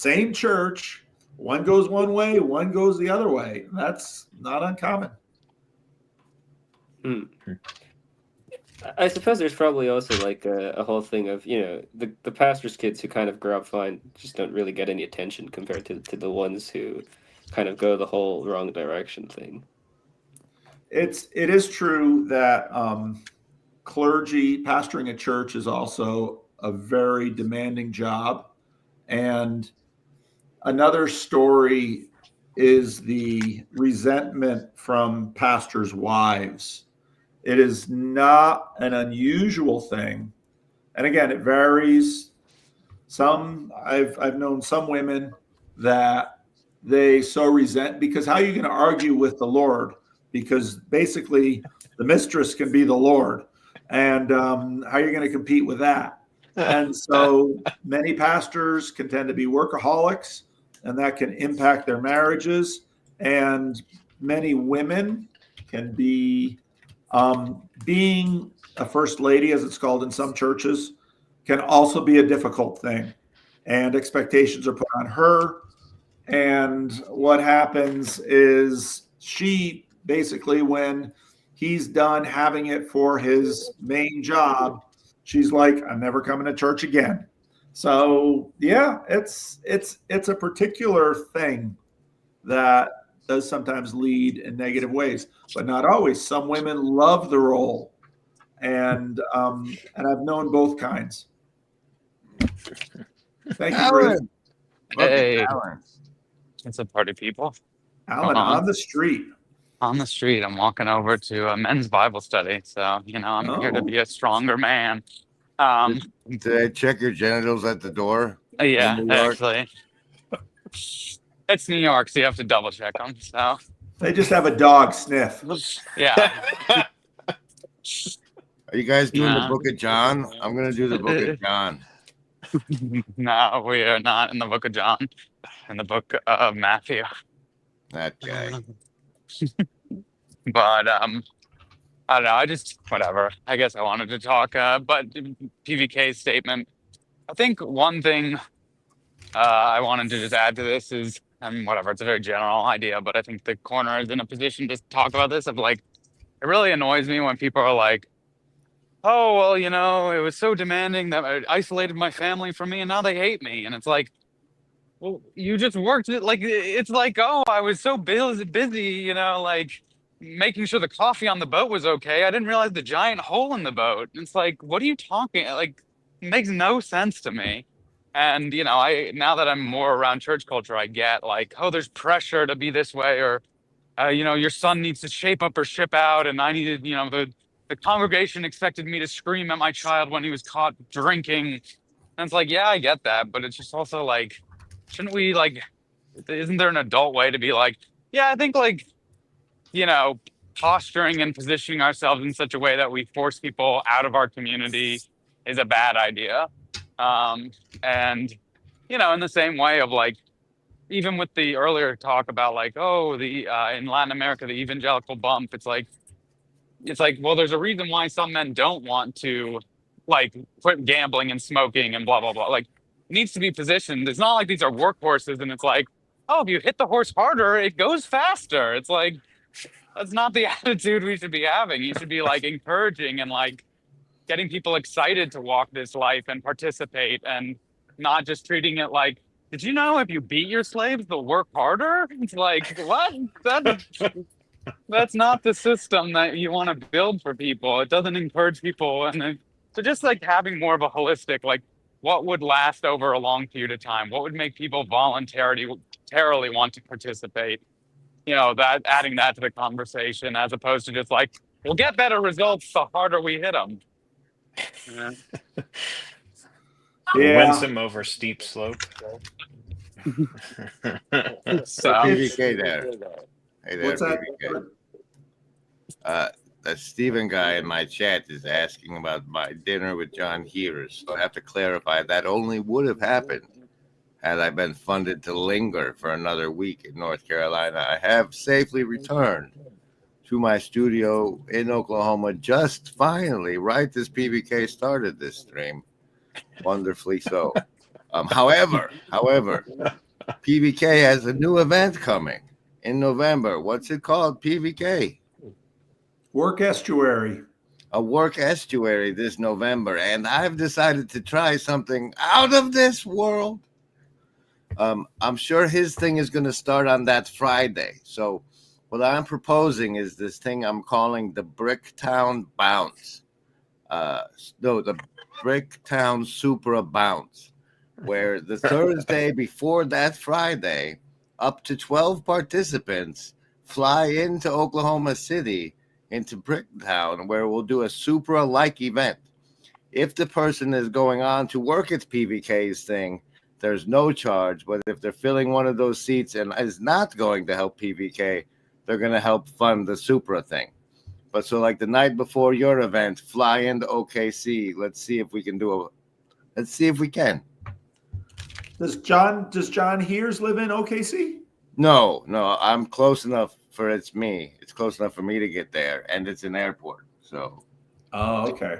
same church, one goes one way, one goes the other way. That's not uncommon. I suppose there's probably also like a whole thing of, the pastor's kids who kind of grow up fine just don't really get any attention compared to the ones who kind of go the whole wrong direction thing. It is true that clergy, pastoring a church is also a very demanding job. And another story is the resentment from pastors' wives. It is not an unusual thing. And again, it varies. I've known some women that they so resent, because how are you going to argue with the Lord? Because basically the mistress can be the Lord. And how are you going to compete with that? And so many pastors can tend to be workaholics, and that can impact their marriages. And many women can be, being a first lady, as it's called in some churches, can also be a difficult thing. And expectations are put on her. And what happens is she basically, when he's done having it for his main job, she's like, I'm never coming to church again. So yeah, it's a particular thing that does sometimes lead in negative ways, but not always. Some women love the role, and I've known both kinds. Thank you, Bruce. Hey, it's a party, people. Alan, on the street. On the street, I'm walking over to a men's Bible study, so I'm here to be a stronger man. Did I check your genitals at the door? Yeah, actually. It's New York, so you have to double check them. So they just have a dog sniff. Yeah. Are you guys doing the Book of John? I'm gonna do the Book of John. No, we are not in the Book of John. In the Book of Matthew. That guy. But I don't know. I just whatever. I guess I wanted to talk. But PVK's statement. I think one thing I wanted to just add to this is, and whatever, it's a very general idea, but I think the corner is in a position to talk about this. Of like, it really annoys me when people are like, "Oh, well, it was so demanding that it isolated my family from me, and now they hate me." And it's like, well, you just worked it. Like, it's like, oh, I was so busy, like making sure the coffee on the boat was okay. I didn't realize the giant hole in the boat. It's like, what are you talking? Like, it makes no sense to me. And, now that I'm more around church culture, I get like, oh, there's pressure to be this way, or, your son needs to shape up or ship out. And I needed, the congregation expected me to scream at my child when he was caught drinking. And it's like, yeah, I get that. But it's just also like, shouldn't we isn't there an adult way to be like, yeah, I think posturing and positioning ourselves in such a way that we force people out of our community is a bad idea. And, in the same way of like, even with the earlier talk about like, oh, in Latin America, the evangelical bump, it's like, well, there's a reason why some men don't want to like quit gambling and smoking and blah, blah, blah. Like, it needs to be positioned. It's not like these are workhorses and it's like, oh, if you hit the horse harder, it goes faster. It's like, that's not the attitude we should be having. You should be like encouraging and like getting people excited to walk this life and participate, and not just treating it like, did you know if you beat your slaves, they'll work harder? It's like, what? That's not the system that you want to build for people. It doesn't encourage people. And so just like having more of a holistic, like what would last over a long period of time? What would make people voluntarily want to participate? That adding that to the conversation, as opposed to just like, we'll get better results the harder we hit them. Yeah. Winsome over steep slope. So PVK there. Hey there, What's that? PVK. That Stephen guy in my chat is asking about my dinner with John Heers. So I have to clarify that only would have happened had I been funded to linger for another week in North Carolina. I have safely returned to my studio in Oklahoma, just finally, right as PVK started this stream. Wonderfully so. However, PBK has a new event coming in November. What's it called? PBK. Work Estuary. A work estuary this November, and I've decided to try something out of this world. I'm sure his thing is going to start on that Friday. So what I'm proposing is this thing I'm calling the Bricktown Bounce. The Bricktown Supra Bounce, where the Thursday before that Friday, up to 12 participants fly into Oklahoma City, into Bricktown, where we'll do a Supra-like event. If the person is going on to work at PBK's thing, there's no charge. But if they're filling one of those seats and is not going to help PBK, they're going to help fund the Supra thing. But so like the night before your event, fly into OKC. Let's see if we can let's see if we can. Does John Heers live in OKC? No, I'm close enough for it's close enough for me to get there, and it's an airport. So Oh, okay.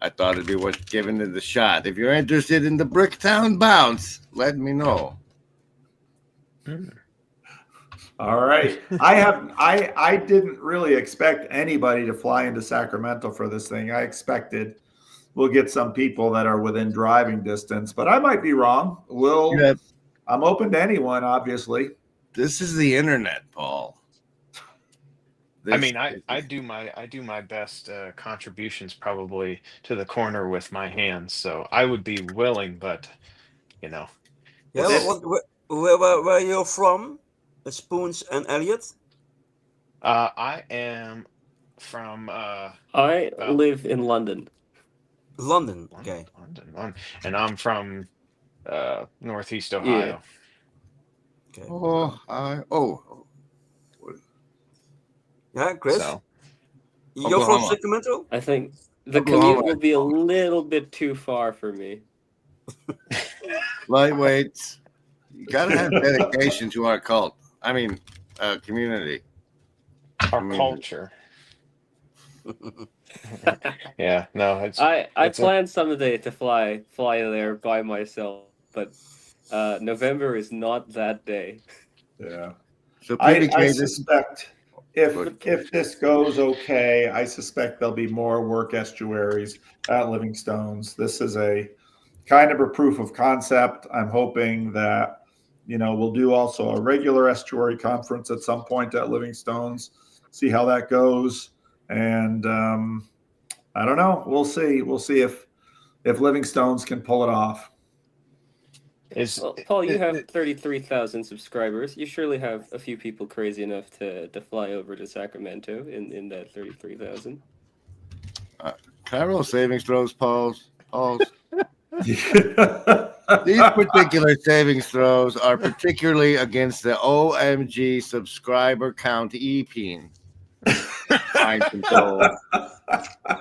I thought it'd be worth giving it a shot. If you're interested in the Bricktown Bounce, let me know. All right. I didn't really expect anybody to fly into Sacramento for this thing. I expected we'll get some people that are within driving distance, but I might be wrong. I'm open to anyone, obviously. This is the internet, Paul. I mean, I do my best contributions probably to the corner with my hands, so I would be willing, but you know. Yeah, where are you from? Spoons and Elliot? I am from I live in London. London. Okay. London, and I'm from Northeast Ohio. Okay. Yeah, Chris. So, You're from Oklahoma. Sacramento? I think the Oklahoma. commute will be a little bit too far for me. Lightweights. You gotta have dedication to our cult. I mean, community. our culture. Yeah, no, it's I it's a- plan someday to fly there by myself, but November is not that day. Yeah. So I PBK, suspect if this goes okay, I suspect there'll be more work estuaries at Livingstone's. This is a kind of a proof of concept. I'm hoping that, we'll do also a regular estuary conference at some point at Livingstone's, see how that goes. And I don't know. We'll see. We'll see if Livingstone's can pull it off. Well, Paul, you have 33,000 subscribers. You surely have a few people crazy enough to fly over to Sacramento in that 33,000. can I roll savings throws, Pauls? These particular savings throws are particularly against the OMG subscriber count EPing. Mind control.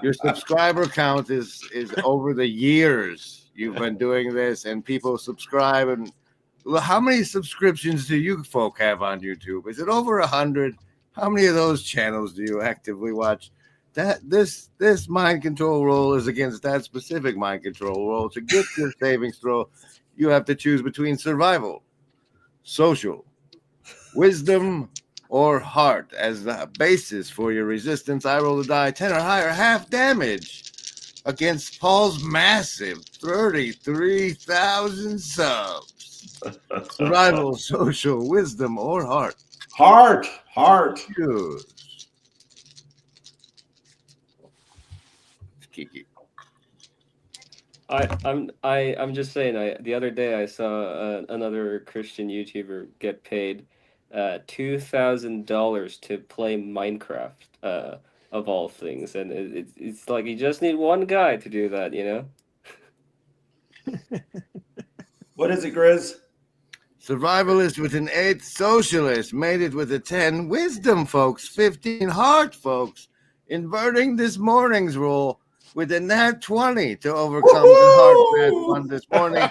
Your subscriber count is over the years you've been doing this, and people subscribe. And how many subscriptions do you folk have on YouTube? Is it over 100? How many of those channels do you actively watch? That this mind control roll is against that specific mind control roll. To get your savings throw, you have to choose between survival, social, wisdom, or heart as the basis for your resistance. I roll the die 10 or higher, half damage against Paul's massive 33,000 subs. Survival, social, wisdom, or heart. Heart. Choose. Kiki. I'm just saying. The other day I saw another Christian YouTuber get paid $2,000 to play Minecraft, of all things, and it's like you just need one guy to do that, What is it, Grizz? Survivalist with an 8, socialist made it with a 10, wisdom, folks, 15, heart, folks, inverting this morning's roll with a nat 20 to overcome the heart nat one this morning.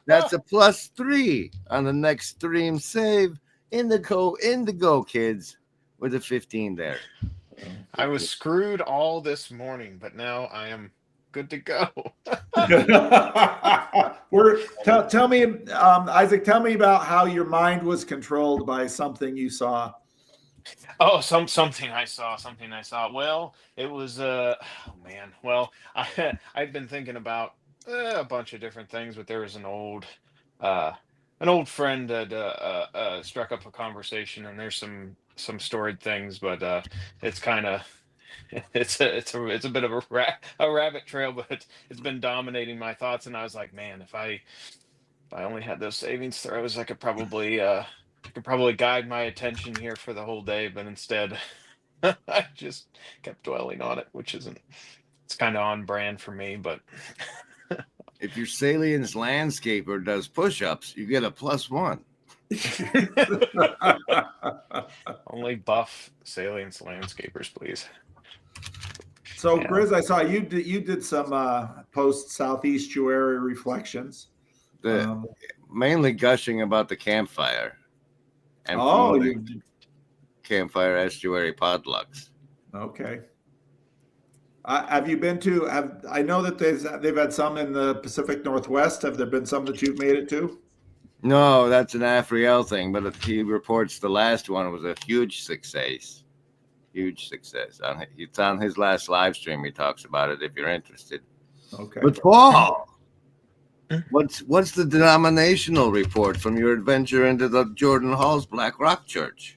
That's a +3 on the next stream save. Indigo kids with a 15 there. I was screwed all this morning, but now I am good to go. Tell me, Isaac. Tell me about how your mind was controlled by something you saw. Oh, something I saw. Well, it was oh man. Well, I've been thinking about a bunch of different things, but there was uh an old friend that struck up a conversation, and there's some storied things, but it's kind of it's a bit of a rabbit trail, but it's been dominating my thoughts, and I was like, man, if I only had those savings throws, I could probably guide my attention here for the whole day, but instead I just kept dwelling on it, which it's kind of on brand for me, but If your Salience landscaper does push-ups, you get a +1. only buff Salience landscapers, please. So, Yeah. Grizz, I saw you did some post Southeastuary reflections. The mainly gushing about the campfire and Oh, promoting campfire estuary potlucks. okay. Have you been to? I know that they've had some in the Pacific Northwest. Have there been some that you've made it to? No, that's an Afriel thing, but he reports the last one was a huge success. Huge success. It's on his last live stream. He talks about it if you're interested. Okay. But Paul, what's the denominational report from your adventure into the Jordan Hall's Black Rock Church?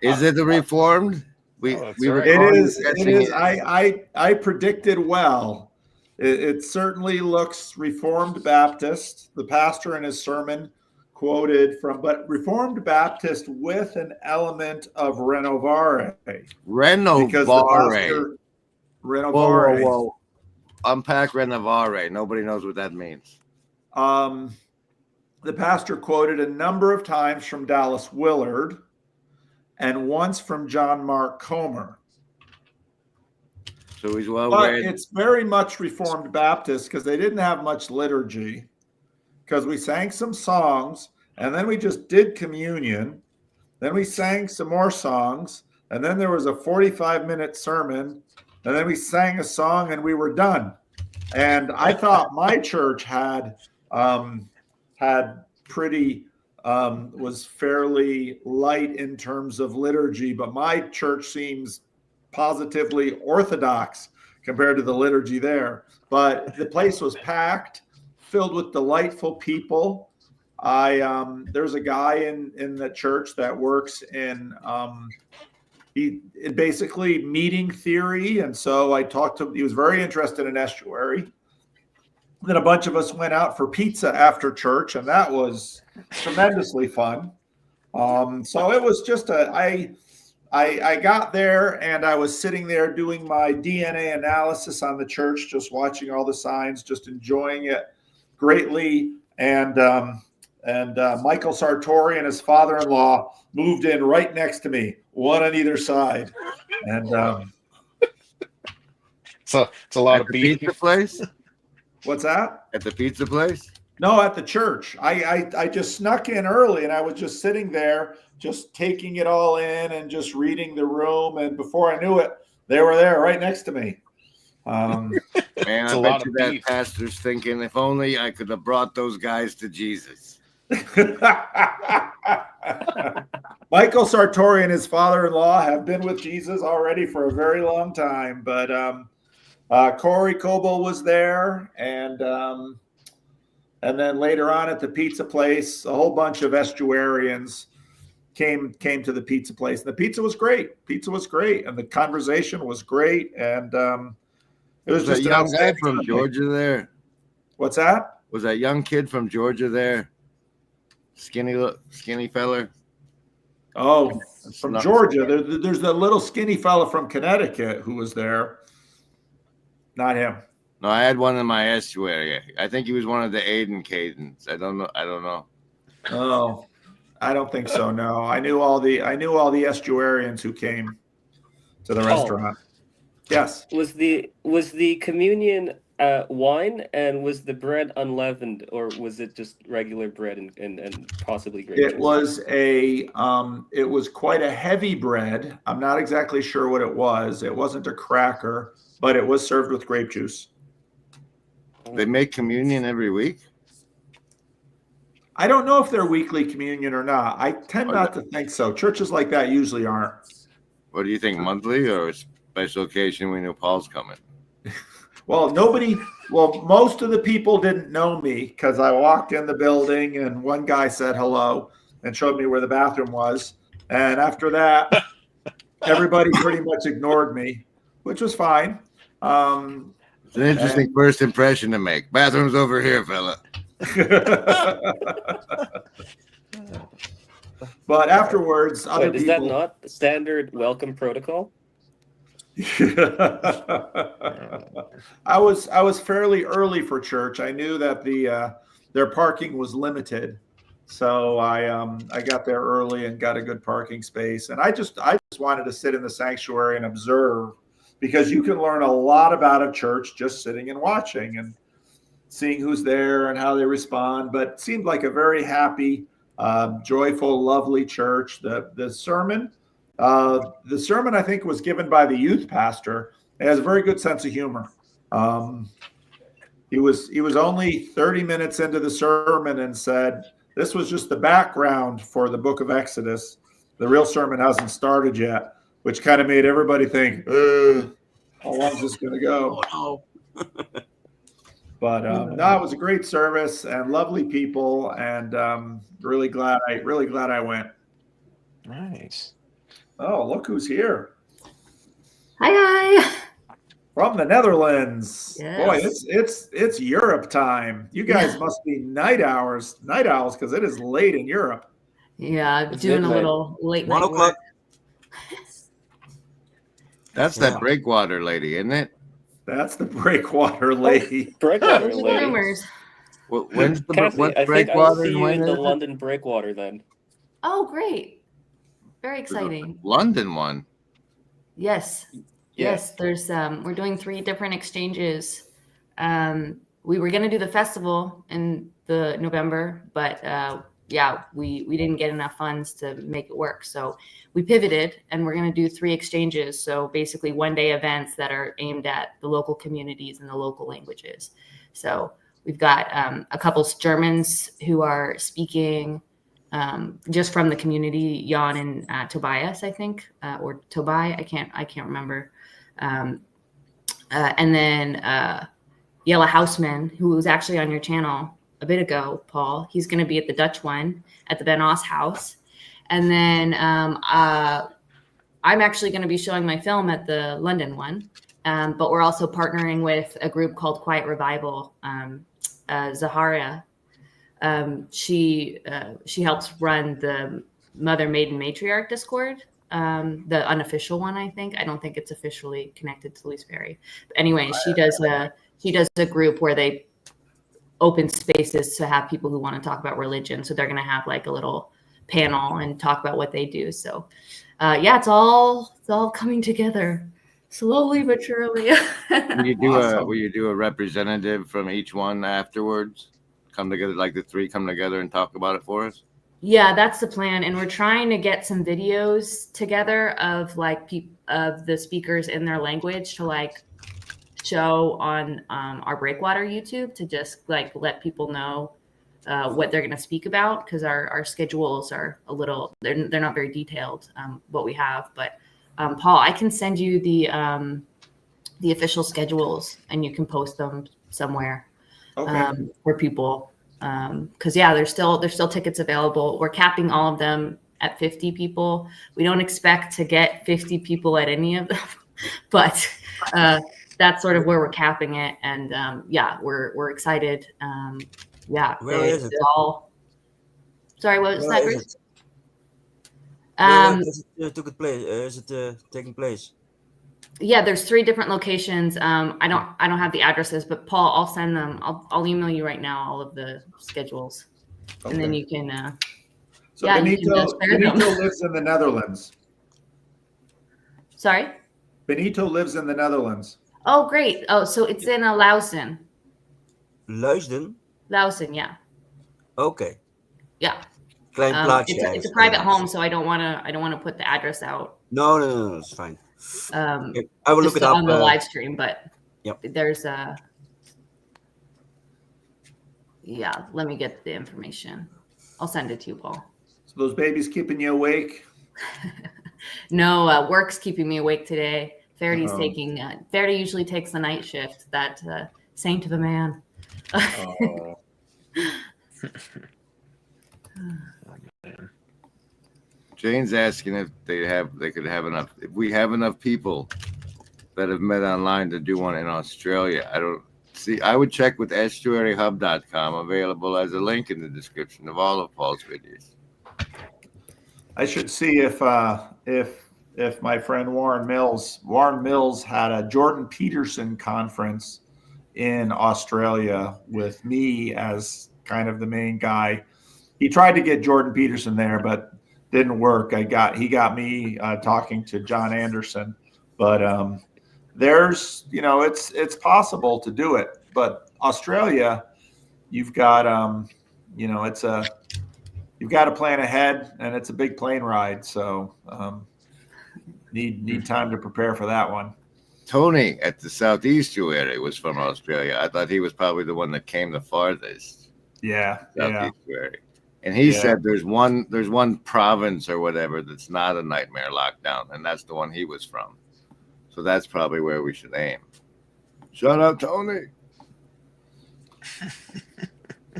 Is it the Reformed? That's It right. is. It is. I predicted well. It certainly looks Reformed Baptist. The pastor in his sermon quoted from, but Reformed Baptist with an element of Renovare. Because the pastor, Renovare. Whoa. Unpack Renovare. Nobody knows what that means. The pastor quoted a number of times from Dallas Willard and once from John Mark Comer. So he's well But read. it's very much Reformed Baptist because they didn't have much liturgy, because we sang some songs and then we just did communion. Then we sang some more songs, and then there was a 45-minute sermon, and then we sang a song and we were done. And I thought my church had pretty was fairly light in terms of liturgy, but my church seems positively orthodox compared to the liturgy there. But the place was packed, filled with delightful people. There's a guy in the church that works in basically meeting theory, and so I talked to him. He was very interested in estuary. Then a bunch of us went out for pizza after church, and that was tremendously fun. So it was just I got there, and I was sitting there doing my DNA analysis on the church, just watching all the signs, just enjoying it greatly. And Michael Sartori and his father-in-law moved in right next to me, one on either side. And So it's a lot At of the beef. pizza place? what's that? At the pizza place? No, at the church. I just snuck in early, and I was just sitting there, just taking it all in and just reading the room. And before I knew it, they were there right next to me. Man, It's I a bet lot you of that beef. pastor's thinking, if only I could have brought those guys to Jesus. Michael Sartori and his father-in-law have been with Jesus already for a very long time, but Corey Coble was there, and then later on at the pizza place, a whole bunch of estuarians came to the pizza place. And the pizza was great. And the conversation was great, and it was Was just that an young guy outstanding from Sunday. Georgia there? What's that? Was that young kid from Georgia there? Skinny feller? Oh, from Snuck- Georgia. There's the little skinny fella from Connecticut who was there. Not him. No, I had one in my estuary. I think he was one of the Aiden Cadens. I don't know. Oh, I don't think so. No, I knew all the estuarians who came to the restaurant. Yes. Was the communion wine, and was the bread unleavened, or was it just regular bread and possibly grape It juice? was it was quite a heavy bread. I'm not exactly sure what it was. It wasn't a cracker, but it was served with grape juice. They make communion every week? I don't know if they're weekly communion or not. I tend not to think so. Churches like that usually aren't. What do you think, monthly or a special occasion when you know Paul's coming? Well, most of the people didn't know me because I walked in the building and one guy said hello and showed me where the bathroom was. And after that, everybody pretty much ignored me, which was fine. It's an interesting first impression to make. Bathroom's over here, fella. But afterwards, other Wait, is people. that not standard welcome protocol? I was fairly early for church. I knew that their parking was limited, so I got there early and got a good parking space. And I just wanted to sit in the sanctuary and observe, because you can learn a lot about a church just sitting and watching and seeing who's there and how they respond. But it seemed like a very happy, joyful, lovely church. The sermon I think was given by the youth pastor. He has a very good sense of humor. He was only 30 minutes into the sermon and said, this was just the background for the book of Exodus. The real sermon hasn't started yet, which kind of made everybody think, how long is this going to go? Oh, But no, it was a great service and lovely people, and really glad I went. Nice. Oh, look who's here Hi. from the Netherlands. Yes. Boy, it's Europe time. You guys must be night owls because it is late in Europe. Yeah, It's doing a midnight. little late 1 night o'clock. work. That's that breakwater lady, isn't it? That's the breakwater lady. Breakwater Those are the lady. rumors. When's the Kathy, what's I think I will breakwater see and you when in is the it? London breakwater then. Oh, great. Very exciting. London one. Yes. Yes, there's we're doing 3 different exchanges. We were going to do the festival in the November, but we didn't get enough funds to make it work. So we pivoted and we're going to do 3 exchanges. So basically 1-day events that are aimed at the local communities and the local languages. So we've got a couple Germans who are speaking just from the community, Jan and Tobias, I think, or Tobai. I can't remember. And then Jelle Houseman, who was actually on your channel a bit ago, Paul. He's going to be at the Dutch one at the Ben Oss house. And then I'm actually going to be showing my film at the London one. But we're also partnering with a group called Quiet Revival. Zaharia, she helps run the Mother Maiden Matriarch Discord, the unofficial one. I don't think it's officially connected to Louise Ferry. But anyway, she does a group where they open spaces to have people who want to talk about religion. So they're going to have like a little panel and talk about what they do. So it's all coming together slowly but surely. Will you do Awesome. will you do a representative from each one afterwards? Come together, like the 3 come together and talk about it for us? Yeah, that's the plan. And we're trying to get some videos together of like of the speakers in their language to like show on our Breakwater YouTube to just like let people know what they're going to speak about, because our schedules are a little, they're not very detailed, what we have. But Paul, I can send you the official schedules and you can post them somewhere. Okay. For people, because there's still tickets available. We're capping all of them at 50 people. We don't expect to get 50 people at any of them, but that's sort of where we're capping it. And we're excited. Where is it? It's all. Sorry, what was that, Where Bruce? is it? Where is it took place? Is it taking place? Yeah, there's 3 different locations. I don't have the addresses, but Paul, I'll send them. I'll email you right now all of the schedules, and then you can. So you can Benito spare them. lives in the Netherlands. Sorry. Benito lives in the Netherlands. Oh, great. Oh, so it's in Lausen. Luisden? Lausen, yeah. Okay. Yeah. Klein plaatsje It's a ergens. private home, so I don't want to put the address out. No, it's fine. Okay, I will just look it up. on the live stream, but Yep. there's yeah, let me get the information. I'll send it to you, Paul. So those babies keeping you awake? No, work's keeping me awake today. Farady's Oh. taking Faraday usually takes the night shift, that saint of a man. Oh. Jane's asking if they could have enough. If we have enough people that have met online to do one in Australia, I don't see. I would check with estuaryhub.com, available as a link in the description of all of Paul's videos. I should see if my friend Warren Mills had a Jordan Peterson conference in Australia with me as kind of the main guy. He tried to get Jordan Peterson there, but didn't work. He got me talking to John Anderson, but there's, it's possible to do it, but Australia, you've got you've got to plan ahead, and it's a big plane ride, so need time to prepare for that one. Tony at the Southeastuary was from Australia. I thought he was probably the one that came the farthest. Yeah. Southeastuary. And he said there's one province or whatever that's not a nightmare lockdown, and that's the one he was from. So that's probably where we should aim. Shout out, Tony.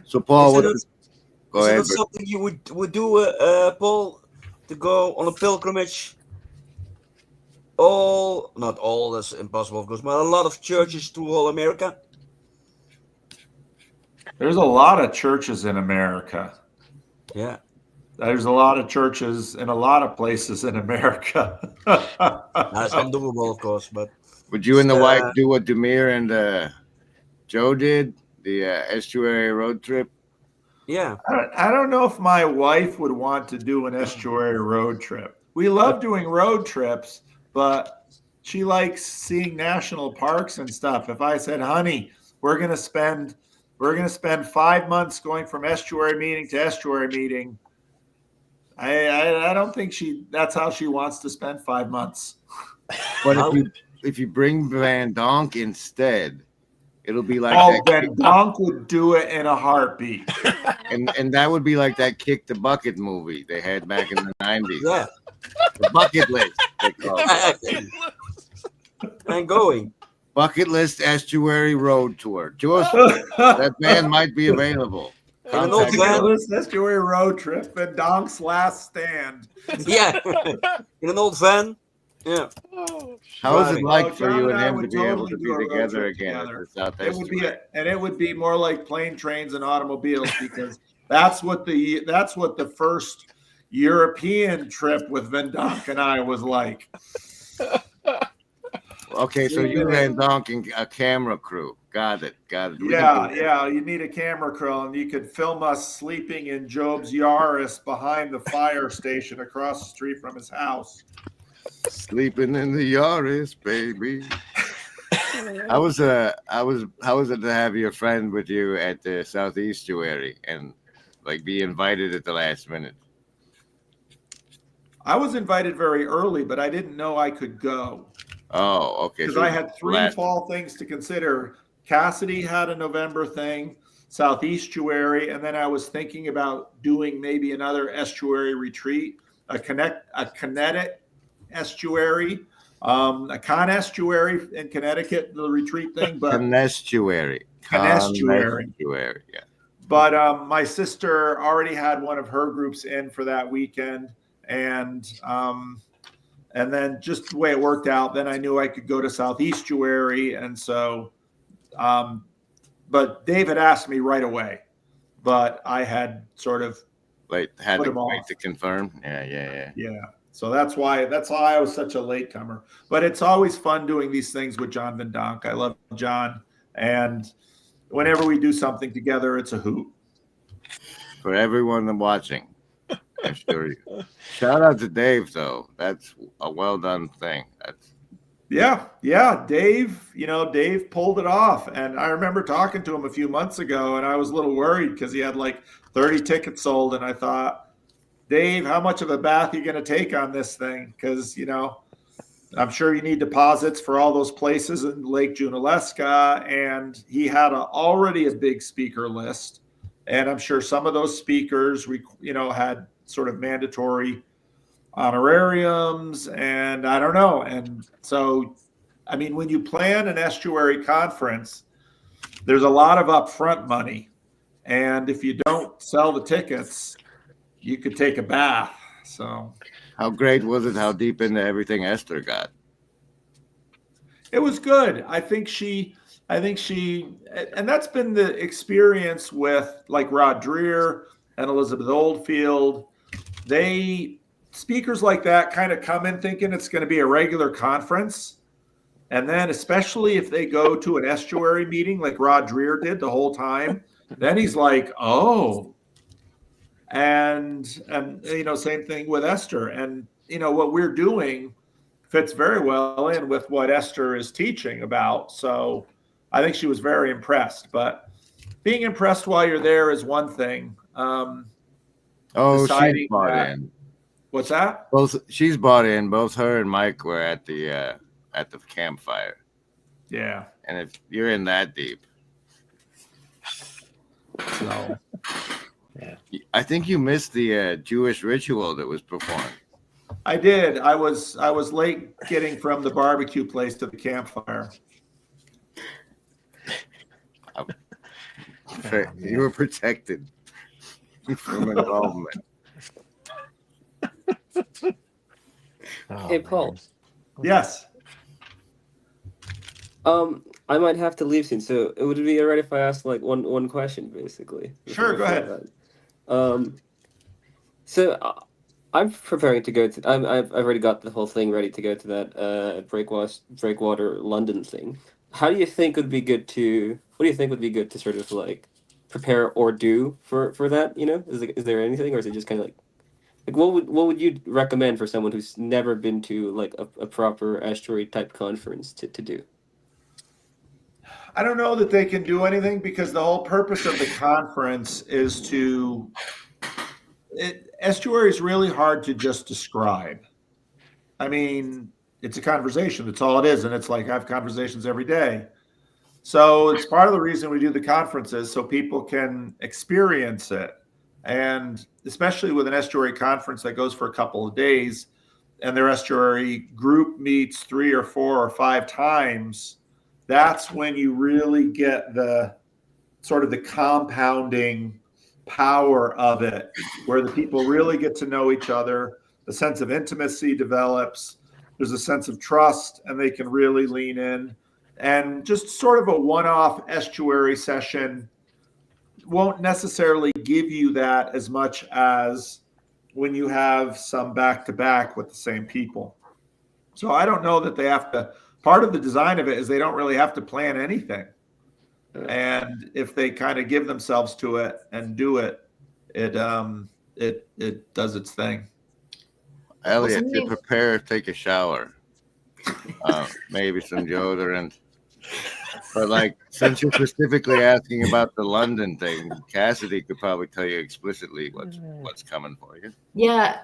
So Paul, go ahead. Is that something you would do, Paul, to go on a pilgrimage? Not all, that's impossible, of course, but a lot of churches through all America? There's a lot of churches in America. Yeah. There's a lot of churches in a lot of places in America. That's undoable, of course, but... Would you and the wife do what Demir and Joe did, the estuary road trip? Yeah. I don't know if my wife would want to do an estuary road trip. We love doing road trips, but she likes seeing national parks and stuff. If I said, honey, we're gonna spend 5 months going from estuary meeting to estuary meeting, I don't think that's how she wants to spend 5 months. But if you bring Van Donk instead, it'll be like Van Donk would do it in a heartbeat. And that would be like that Kick the Bucket movie they had back in the 90s. Yeah. The bucket list, they call it. I'm going. Bucket list estuary road tour. Just that man might be available. In an old van. Estuary road trip, Van Donk's last stand. Yeah. In an old van. Yeah. How is it like for John you and and I him would to be able totally to do a be road together trip again together. at the South It would be Estuary? it would be more like plane, trains, and automobiles, because that's what the first European trip with Van Donk and I was like. Okay, so you Van Donk and a camera crew. Got it. Yeah. You need a camera crew, and you could film us sleeping in Job's Yaris behind the fire station across the street from his house. Sleeping in the Yaris, baby. How was it to have your friend with you at the Southeastuary and like be invited at the last minute? I was invited very early, but I didn't know I could go. Oh, okay. Because I had three fall things to consider. Cassidy had a November thing, Southeastuary, and then I was thinking about doing maybe another estuary retreat, a Connecticut estuary, a Con-estuary in Connecticut, the retreat thing. But Con-estuary. Yeah. But my sister already had one of her groups in for that weekend, and then just the way it worked out, then I knew I could go to Southeastuary, and so. But David asked me right away, but I had sort of had to wait to confirm. Yeah. So that's why I was such a latecomer. But it's always fun doing these things with John Van Donk. I love John, and whenever we do something together, it's a hoot. For everyone watching, I assure you. Shout out to Dave, though. That's a well done thing. Yeah. Dave pulled it off. And I remember talking to him a few months ago, and I was a little worried because he had like 30 tickets sold. And I thought, Dave, how much of a bath are you going to take on this thing? Because, I'm sure you need deposits for all those places in Lake Junaluska. And he had already a big speaker list. And I'm sure some of those speakers, had sort of mandatory honorariums, and I don't know. And so, I mean, when you plan an estuary conference, there's a lot of upfront money. And if you don't sell the tickets, you could take a bath. So How great was it? How deep into everything Esther got? it was good. I think she, and that's been the experience with like Rod Dreher and Elizabeth Oldfield. Speakers like that kind of come in thinking it's going to be a regular conference. And then, especially if they go to an estuary meeting like Rod Dreher did the whole time, then he's like, oh. And same thing with Esther. And, what we're doing fits very well in with what Esther is teaching about. So I think she was very impressed. But being impressed while you're there is one thing. She's bought in. What's that? She's bought in. Both her and Mike were at the campfire. Yeah. And if you're in that deep, So Yeah. I think you missed the Jewish ritual that was performed. I did. I was late getting from the barbecue place to the campfire. You were protected from involvement. Oh, Hey, man. Paul. Yes. I might have to leave soon, so would it be alright if I ask like one question, basically? Sure, go ahead. So I'm preparing to go to. I've already got the whole thing ready to go to that Breakwater London thing. How do you think would be good to? What do you think would be good to sort of like prepare or do for that? Is there anything, or is it just kind of like what would you recommend for someone who's never been to like a proper estuary type conference to do? I don't know that they can do anything because the whole purpose of the conference is estuary is really hard to just describe. I mean, it's a conversation. That's all it is. And it's like I have conversations every day. So it's part of the reason we do the conferences so people can experience it. And especially with an estuary conference that goes for a couple of days and their estuary group meets 3 or 4 or 5 times, that's when you really get the sort of the compounding power of it, where the people really get to know each other, the sense of intimacy develops, there's a sense of trust, and they can really lean in. And just sort of a one-off estuary session won't necessarily give you that as much as when you have some back-to-back with the same people. So I don't know that they have to. Part of the design of it is they don't really have to plan anything. And if they kind of give themselves to it and do it, it does its thing. Elliot, you prepare, take a shower. Maybe some deodorant. But like, since you're specifically asking about the London thing, Cassidy could probably tell you explicitly what's coming for you. Yeah.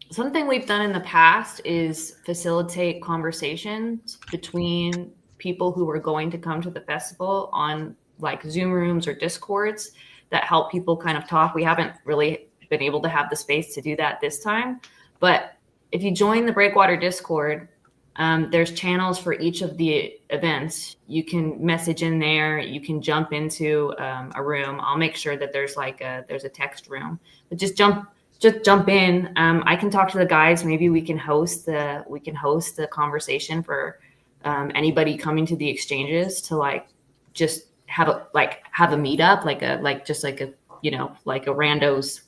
Something we've done in the past is facilitate conversations between people who are going to come to the festival on like Zoom rooms or Discords that help people kind of talk. We haven't really been able to have the space to do that this time. But if you join the Breakwater Discord, there's channels for each of the events. You can message in there. You can jump into a room. I'll make sure that there's a text room. But just jump in. I can talk to the guys. Maybe we can host the conversation for anybody coming to the exchanges to like just have a meetup, like a randos,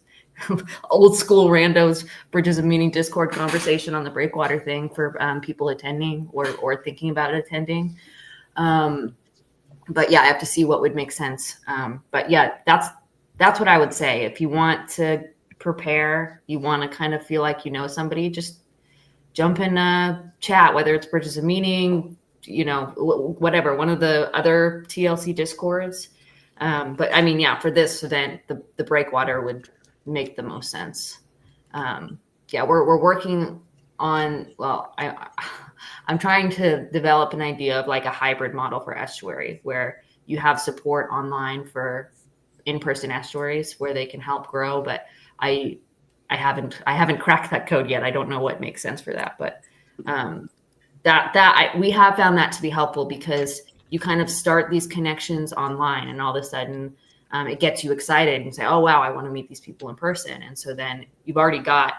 old school randos bridges of meaning Discord conversation on the Breakwater thing for people attending or thinking about attending. But yeah, I have to see what would make sense. But yeah, that's what I would say. If you want to prepare, you want to kind of feel like you know somebody, just jump in a chat, whether it's Bridges of Meaning, whatever, one of the other TLC Discords. But I mean, yeah, for this event, the breakwater would make the most sense. We're working on, I'm trying to develop an idea of like a hybrid model for estuary where you have support online for in-person estuaries where they can help grow, but I haven't cracked that code yet. I don't know what makes sense for that, but we have found that to be helpful because you kind of start these connections online and all of a sudden it gets you excited and say, oh, wow, I want to meet these people in person. And so then you've already got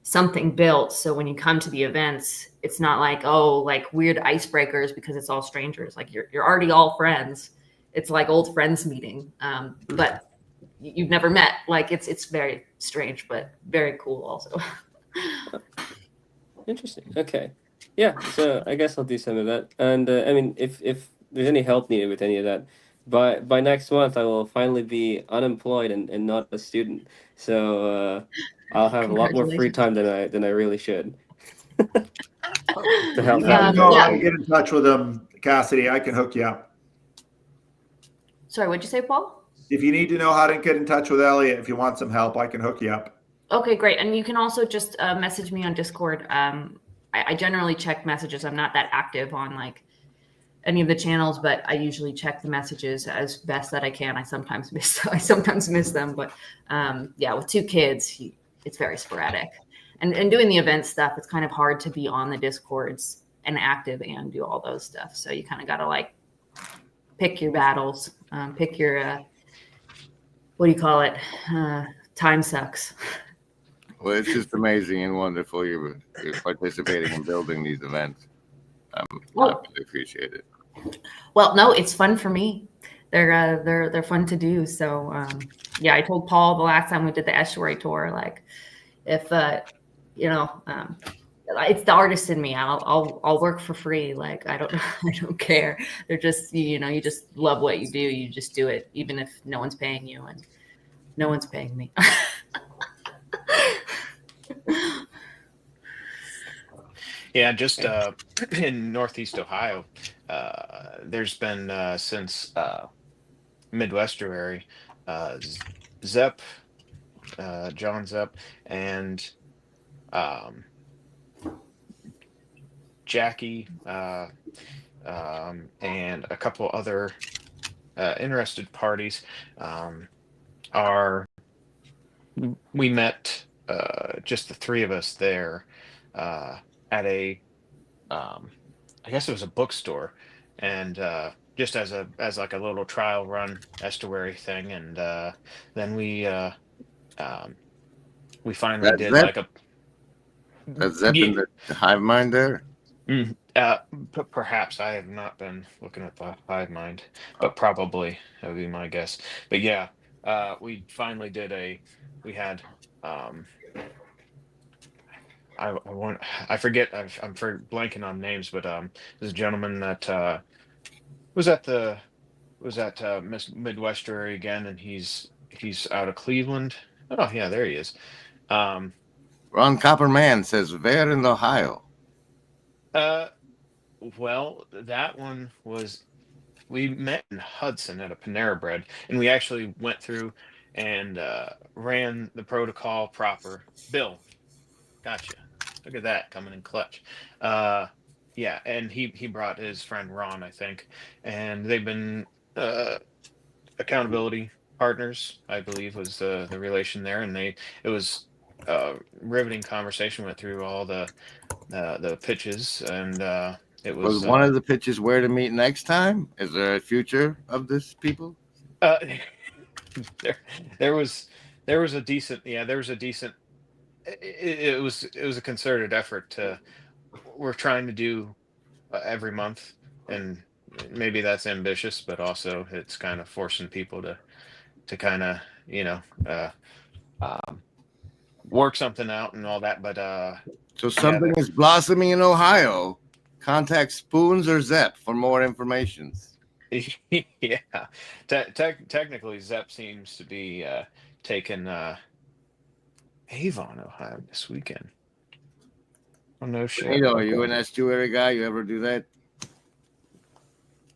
something built. So when you come to the events, it's not like, oh, like weird icebreakers because it's all strangers. Like you're already all friends. It's like old friends meeting, but you've never met. Like it's very strange, but very cool also. Interesting. Okay. Yeah. So I guess I'll do some of that. And I mean, if there's any help needed with any of that, by next month I will finally be unemployed and not a student. So I'll have a lot more free time than I really should. To help You out. know how to get in touch with them, Cassidy. I can hook you up. Sorry, what'd you say, Paul? If you need to know how to get in touch with Elliot, if you want some help, I can hook you up. Okay, great. And you can also just message me on Discord. I generally check messages. I'm not that active on like any of the channels, but I usually check the messages as best that I can. I sometimes miss them, but with 2 kids, it's very sporadic. And doing the event stuff, it's kind of hard to be on the Discords and active and do all those stuff. So you kind of got to like pick your battles, pick your what do you call it? Time sucks. Well, it's just amazing and wonderful you're participating in building these events. I really appreciate it. Well, no, it's fun for me. They're fun to do. So I told Paul the last time we did the estuary tour, like if it's the artist in me. I'll work for free. Like I don't care. They're just you just love what you do. You just do it, even if no one's paying you, and no one's paying me. Yeah, just in Northeast Ohio, there's been since Midwestuary, Zepp, John Zepp, and Jackie, and a couple other interested parties we met just the 3 of us there at a I guess it was a bookstore, and just as like a little trial run estuary thing, and then we finally That's did Zepp? like a That's Zepp in the hive mind there. perhaps I have not been looking at the hive mind, but probably that would be my guess. But yeah, we finally did we had I forget, I'm blanking on names, but there's a gentleman that was at Midwestuary again, and he's out of Cleveland. Oh yeah, there he is. Ron Copperman says, "Where in Ohio?" Well, that one was, we met in Hudson at a Panera Bread, and we actually went through and ran the protocol proper. Bill, gotcha. Look at that coming in clutch. Yeah, and he brought his friend Ron, I think, and they've been accountability partners, I believe, was the relation there, and it was riveting conversation. Went through all the pitches, and it was one of the pitches where to meet next time. Is there a future of this, people? There was a decent, it was a concerted effort we're trying to do every month, and maybe that's ambitious, but also it's kind of forcing people to kind of work something out and all that. But so something is blossoming in Ohio. Contact Spoons or Zepp for more information. Yeah, technically Zepp seems to be taking Avon, Ohio this weekend. Oh, no shit. Benito, are you Okay. an estuary guy? You ever do that? Do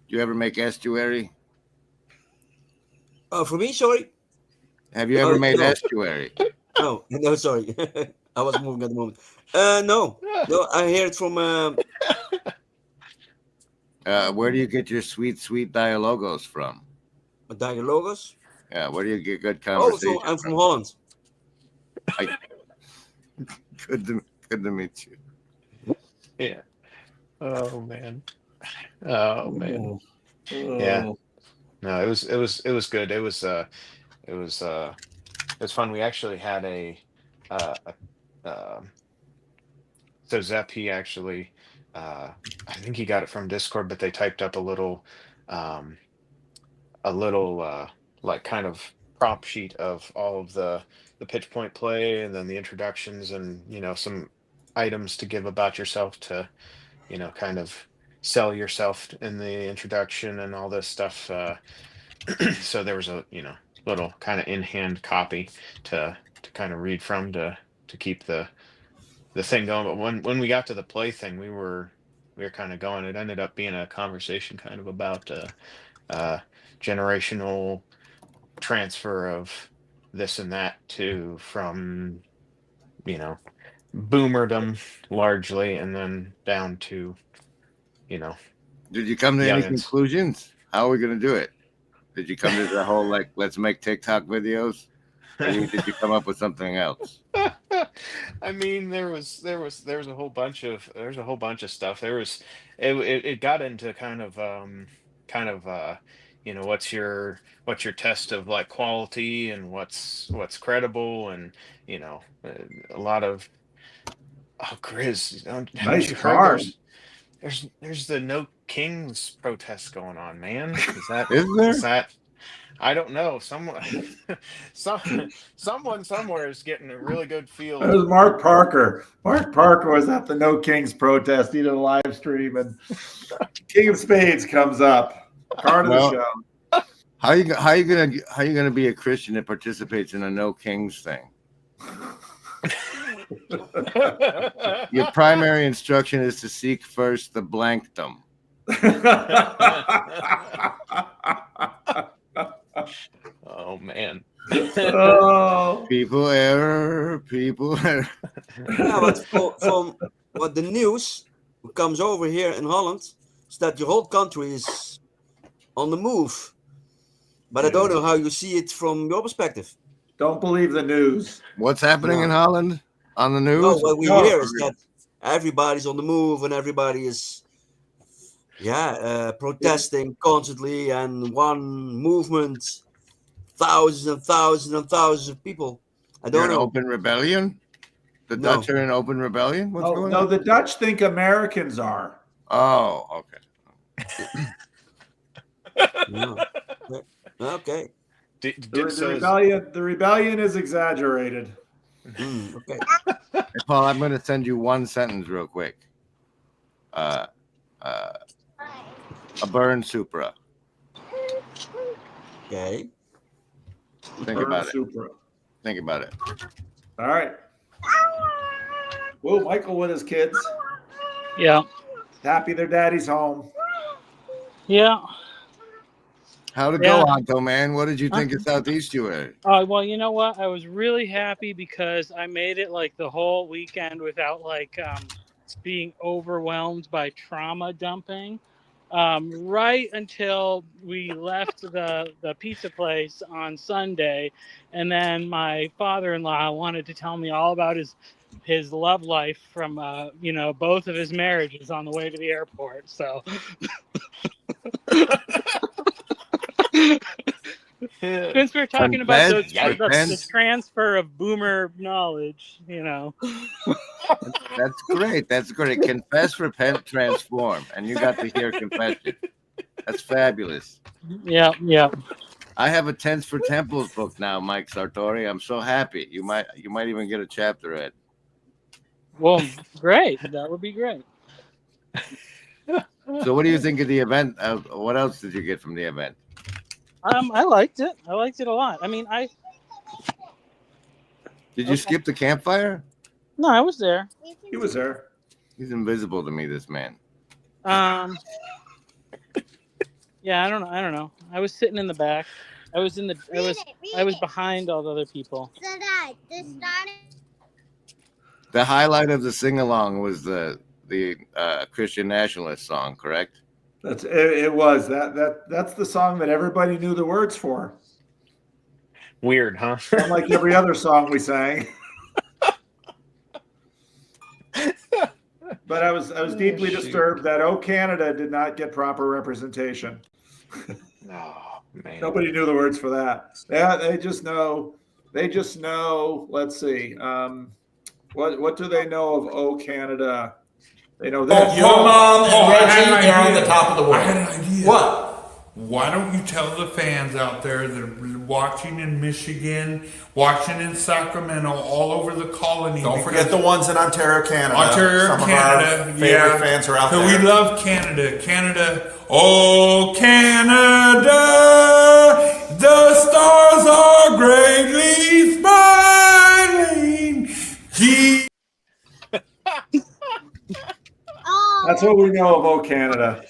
you ever make estuary? For me, sorry. Have you ever made no. estuary? No, no, sorry. I was moving at the moment. No. I hear it from Where do you get your sweet dialogos from? Dialogos. Yeah, where do you get good Oh, conversation? so I'm from Holland. Good to meet you. Yeah. Oh man. Oh man. Yeah. No, it was good. It was fun. We actually had so Zep, he actually I think he got it from Discord, but they typed up um a little like kind of prompt sheet of all of the pitch point play, and then the introductions, and some items to give about yourself to kind of sell yourself in the introduction and all this stuff. So there was a little kind of in hand copy to kind of read from to keep the thing going. But when we got to the play thing, we were kind of going. It ended up being a conversation kind of about generational transfer of this and that from boomerdom largely, and then down to Did you come to any youngins. conclusions? How are we going to do it? Did you come to the whole like let's make TikTok videos? Or did you come up with something else? I mean, there was a whole bunch of stuff. It got into kind of what's your test of like quality, and what's credible, and a lot of Grizz. Haven't Nice you heard card. there's the No Kings protest going on, man? Is there? Is that I don't know. Someone somewhere is getting a really good feel. It was Mark Parker. Mark Parker was at the No Kings protest. He did a live stream, and King of Spades comes up. Card of the show. How you gonna be a Christian that participates in a No Kings thing? Your primary instruction is to seek first the blankdom. Oh man. Oh. People error. Yeah, but from what the news comes over here in Holland is that your whole country is on the move. But I don't know how you see it from your perspective. Don't believe the news. What's happening in Holland on the news? No, what we hear is that everybody's on the move, and everybody is protesting constantly, and one movement, thousands and thousands and thousands of people. I don't know. Open rebellion? The Dutch are in open rebellion? What's going on? No, the Dutch think Americans are. Oh, okay. No. Okay. The rebellion is exaggerated. Okay. Hey, Paul, I'm going to send you one sentence real quick. A burn Supra. Okay. Think about it. Supra. Think about it. All right. Whoa, Michael with his kids. Yeah. Happy their daddy's home. Yeah. How'd it go, Anto, man? What did you think of Southeastuary? Well, you know what? I was really happy because I made it like the whole weekend without being overwhelmed by trauma dumping. Right until we left the pizza place on Sunday, and then my father-in-law wanted to tell me all about his love life from both of his marriages on the way to the airport. So since we're talking about the transfer of boomer knowledge, That's great. That's great. Confess, repent, transform. And you got to hear confession. That's fabulous. Yeah. I have a Tents for Temples book now, Mike Sartori. I'm so happy. You might even get a chapter read. Well, great. That would be great. So what do you think of the event? What else did you get from the event? I liked it. I liked it a lot. I mean, Did you skip the campfire? No, I was there. He was there. He's invisible to me, this man. Yeah, I don't know. I was sitting in the back. I was behind all the other people. The highlight of the sing-along was the Christian nationalist song, correct? It was that's the song that everybody knew the words for. Weird, huh? Unlike every other song we sang. But I was deeply disturbed that "Oh Canada" did not get proper representation. Oh man. Nobody knew the words for that. Yeah, they just know. Let's see. What do they know of "Oh Canada"? They know this. Your mom and Reggie, I they're had on an the idea. top of the world. I had an idea. What? Why don't you tell the fans out there that are watching in Michigan, watching in Sacramento, all over the colony? Don't forget the ones in Ontario, Canada. Ontario, Some Canada. of our favorite fans are out there. We love Canada. Canada. Oh, Canada. The stars are greatly smiling. That's what we know of "Oh Canada."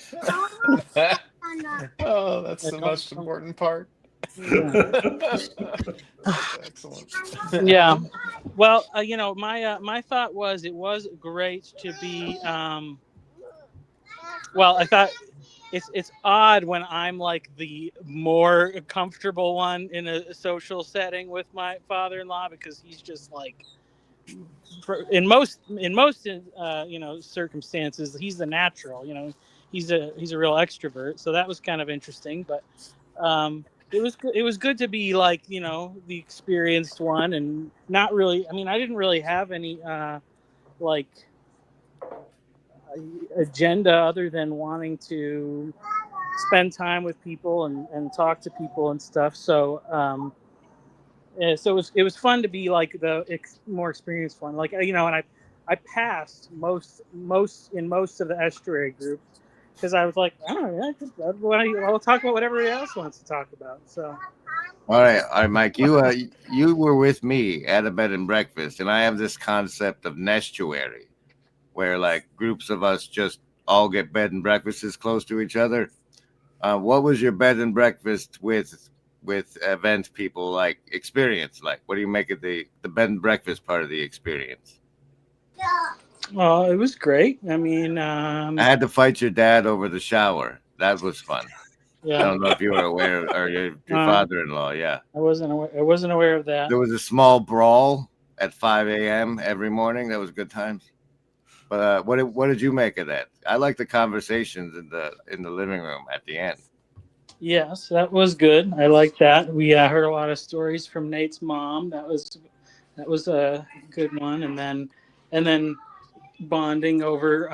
Oh, that's the most important part. Yeah. Excellent. Yeah. Well, my thought was it was great to be. Well, I thought it's odd when I'm like the more comfortable one in a social setting with my father-in-law, because he's just like, in most circumstances, he's the natural. He's a real extrovert, so that was kind of interesting. But it was good to be like the experienced one, and not really. I mean, I didn't really have any agenda other than wanting to spend time with people and talk to people and stuff. So so it was fun to be like the more experienced one. Like and I passed most of the estuary group, because I was like, I don't know, I'll talk about what everybody else wants to talk about. So. All right, Mike. You were with me at a bed and breakfast, and I have this concept of nestuary, where like groups of us just all get bed and breakfasts close to each other. What was your bed and breakfast with event people like experience like? What do you make of the bed and breakfast part of the experience? Well, it was great. I mean, I had to fight your dad over the shower. That was fun. Yeah. I don't know if you were aware, or your father-in-law. Yeah, I wasn't aware of that. there was a small brawl at 5 a.m. every morning. That was good times. But what did you make of that? I like the conversations in the living room at the end. Yes, that was good. I like that. We heard a lot of stories from Nate's mom. That was a good one. And then bonding over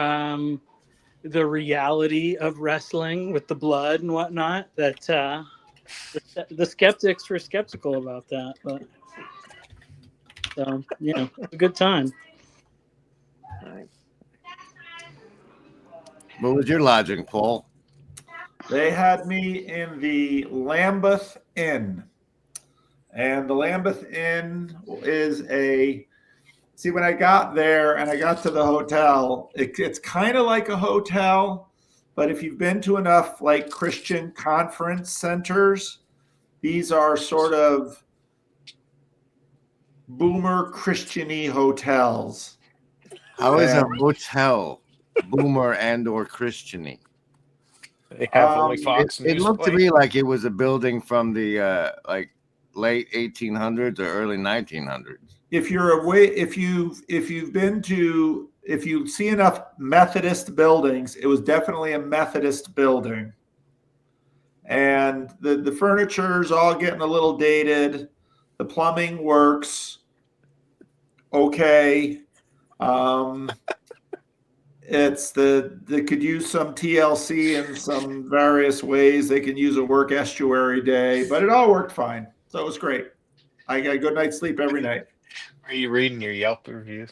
the reality of wrestling with the blood and whatnot. That the skeptics were skeptical about that, but so it's a good time. What was your lodging, Paul? They had me in the Lambeth Inn. And the Lambeth Inn is when I got there and I got to the hotel, it's kind of like a hotel, but if you've been to enough like Christian conference centers, these are sort of boomer Christian-y hotels. How is a hotel boomer and or Christian-y? They have only Fox It News looked to Play. me like it was a building from the late 1800s or early 1900s. If you see enough Methodist buildings, it was definitely a Methodist building. And the furniture's all getting a little dated. The plumbing works okay. They could use some TLC in some various ways. They can use a work estuary day, but it all worked fine. So it was great. I got a good night's sleep every night. Are you reading your Yelp reviews?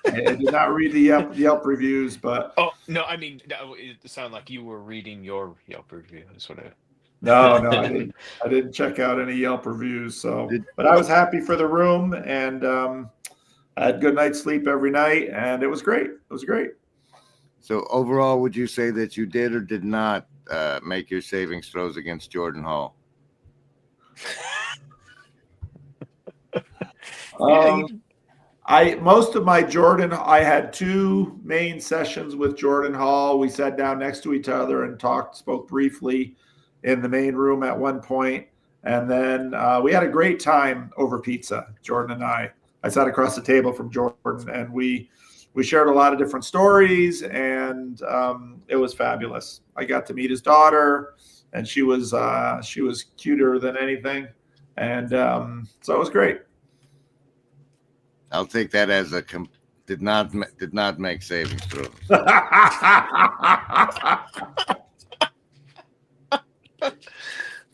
I did not read the Yelp reviews, but Oh no, I mean it sounded like you were reading your Yelp review. That's what I. no, I didn't check out any Yelp reviews. So, but I was happy for the room, and I had good night's sleep every night, and it was great. It was great. So overall, would you say that you did or did not make your savings throws against Jordan Hall? Most of my Jordan, I had 2 main sessions with Jordan Hall. We sat down next to each other and spoke briefly in the main room at one point. And then we had a great time over pizza, Jordan and I. I sat across the table from Jordan, and we shared a lot of different stories, and it was fabulous. I got to meet his daughter, and she was cuter than anything. And so it was great. I'll take that as a did not make savings throws.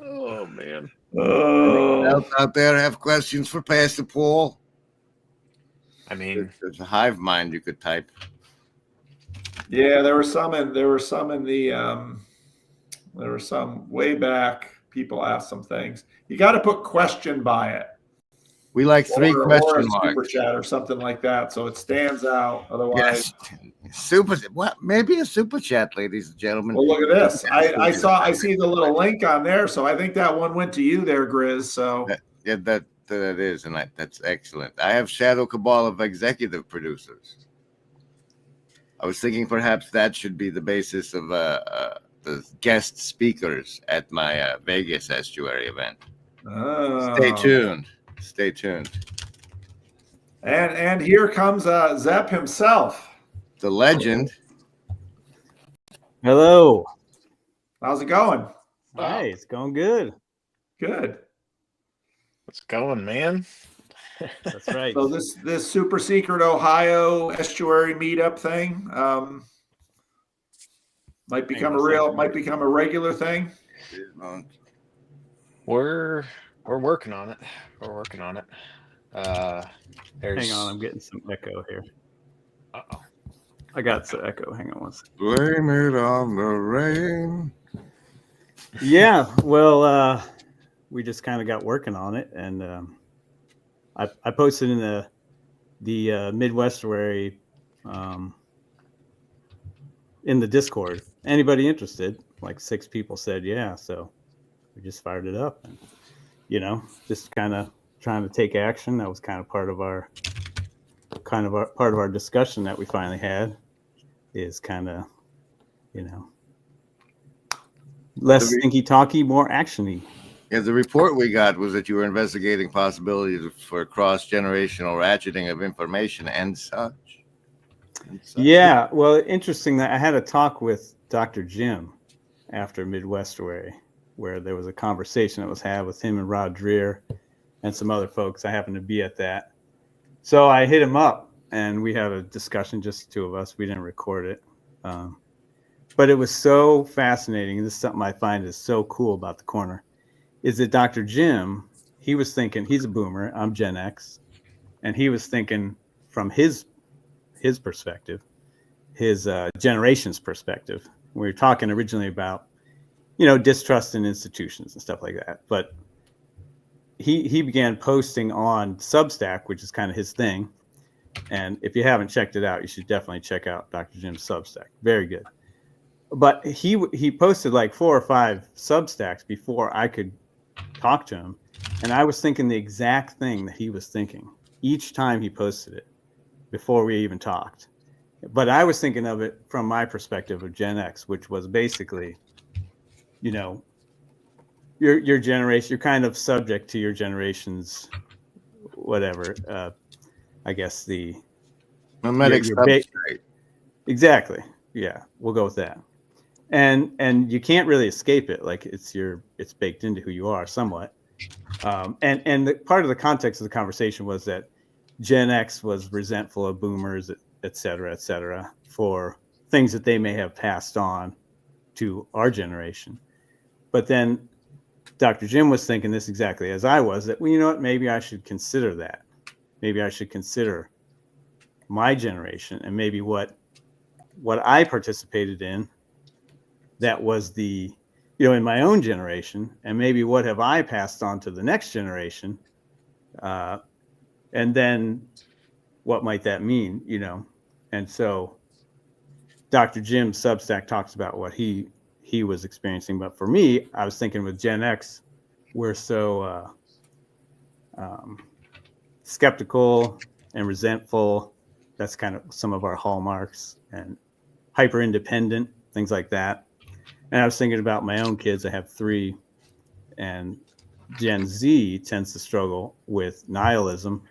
Oh man. Else out there have questions for Pastor Paul? I mean, There's a hive mind you could type. Yeah, there were some way back. People asked some things. You got to put question by it. We like 3 or question a super marks. chat or something like that, so it stands out. Otherwise, Yes. Maybe a super chat, ladies and gentlemen. well, look at this. I see the little link on there, so I think that one went to you there, Grizz. So Yeah, that is, and that's excellent. I have shadow cabal of executive producers. I was thinking perhaps that should be the basis of the guest speakers at my Vegas estuary event. Stay tuned. Stay tuned. And here comes Zepp himself. The legend. Hello. How's it going? Hey, it's going good. Good. what's going, man? That's right. So this super secret Ohio estuary meetup thing might become a regular thing. We're working on it. There's... Hang on, I'm getting some echo here. Uh-oh. I got some echo. Hang on one second. Blame it on the rain. Yeah, well, we just kind of got working on it, and I posted in the Midwestuary in the Discord. Anybody interested? Like 6 people said yeah, so we just fired it up, and just kind of trying to take action. That was kind of part of our discussion that we finally had. Is kind of less stinky talky, more actiony. Yeah, the report we got was that you were investigating possibilities for cross-generational ratcheting of information and such. Yeah, well, interesting that I had a talk with Dr. Jim after Midwestuary, where there was a conversation that was had with him and Rod Dreer and some other folks. I happened to be at that. So I hit him up, and we had a discussion, just the 2 of us. We didn't record it. But it was so fascinating. This is something I find is so cool about the corner, is that Dr. Jim, he was thinking, he's a boomer, I'm Gen X, and he was thinking from his perspective, his generation's perspective. We were talking originally about, distrust in institutions and stuff like that. But he began posting on Substack, which is kind of his thing. And if you haven't checked it out, you should definitely check out Dr. Jim's Substack. Very good. But he posted like 4 or 5 Substacks before I could talk to him. And I was thinking the exact thing that he was thinking each time he posted it before we even talked. But I was thinking of it from my perspective of Gen X, which was basically, your generation, you're kind of subject to your generation's whatever. I guess the mimetic substrate. Exactly. Yeah, we'll go with that. And you can't really escape it. Like it's baked into who you are somewhat. And the part of the context of the conversation was that Gen X was resentful of boomers, et cetera, for things that they may have passed on to our generation. But then Dr. Jim was thinking this exactly as I was, that, well, you know what, maybe I should consider that. Maybe I should consider my generation and maybe what I participated in that was the, in my own generation, and maybe what have I passed on to the next generation. And then what might that mean, you know? And so Dr. Jim's Substack talks about what he was experiencing. But for me, I was thinking with Gen X, we're so skeptical and resentful. That's kind of some of our hallmarks, and hyper independent, things like that. And I was thinking about my own kids. I have 3, and Gen Z tends to struggle with nihilism.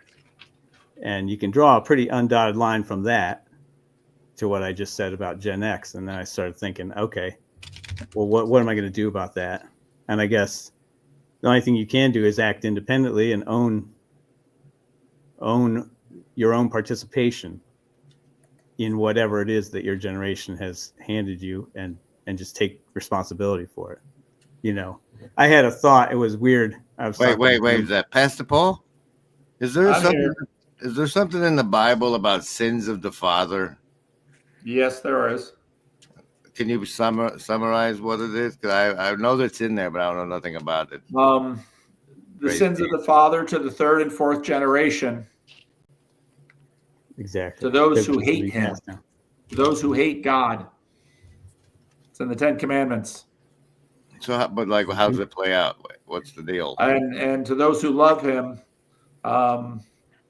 And you can draw a pretty undotted line from that to what I just said about Gen X. And then I started thinking, okay, well, what am I going to do about that? And I guess the only thing you can do is act independently and own your own participation in whatever it is that your generation has handed you, and just take responsibility for it. You know, I had a thought. It was weird. I was Wait. Is that Pastor Paul? Is there I'm something? here. Is there something in the Bible about sins of the father? Yes, there is. Can you summarize what it is? Because I know that's in there, but I don't know nothing about it. The Great. sins of the father to the 3rd and 4th generation. exactly To those They're who to be hate him, passed down. to those who hate God. It's in the 10 Commandments. So, but like, how does it play out? What's the deal? And to those who love him,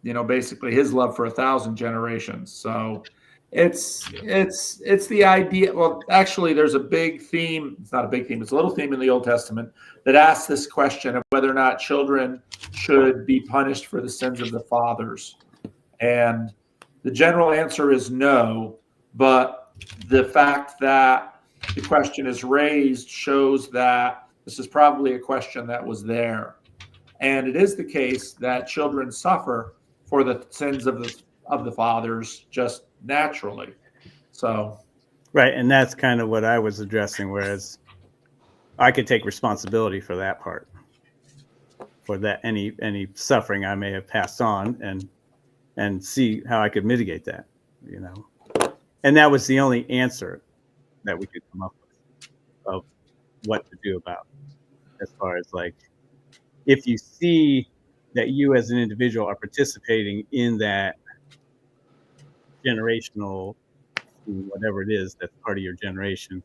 you know, basically his love for 1,000 generations. So it's the idea. Well, actually, there's a big theme. It's not a big theme. It's a little theme in the Old Testament that asks this question of whether or not children should be punished for the sins of the fathers. And the general answer is no. But the fact that the question is raised shows that this is probably a question that was there. And it is the case that children suffer for the sins of the fathers just naturally. So, Right, and that's kind of what I was addressing. Whereas I could take responsibility for that part, for that any suffering I may have passed on, and see how I could mitigate that. You know, and that was the only answer that we could come up with of what to do about it, as far as like, if you see that you as an individual are participating in that generational, whatever it is that's part of your generation,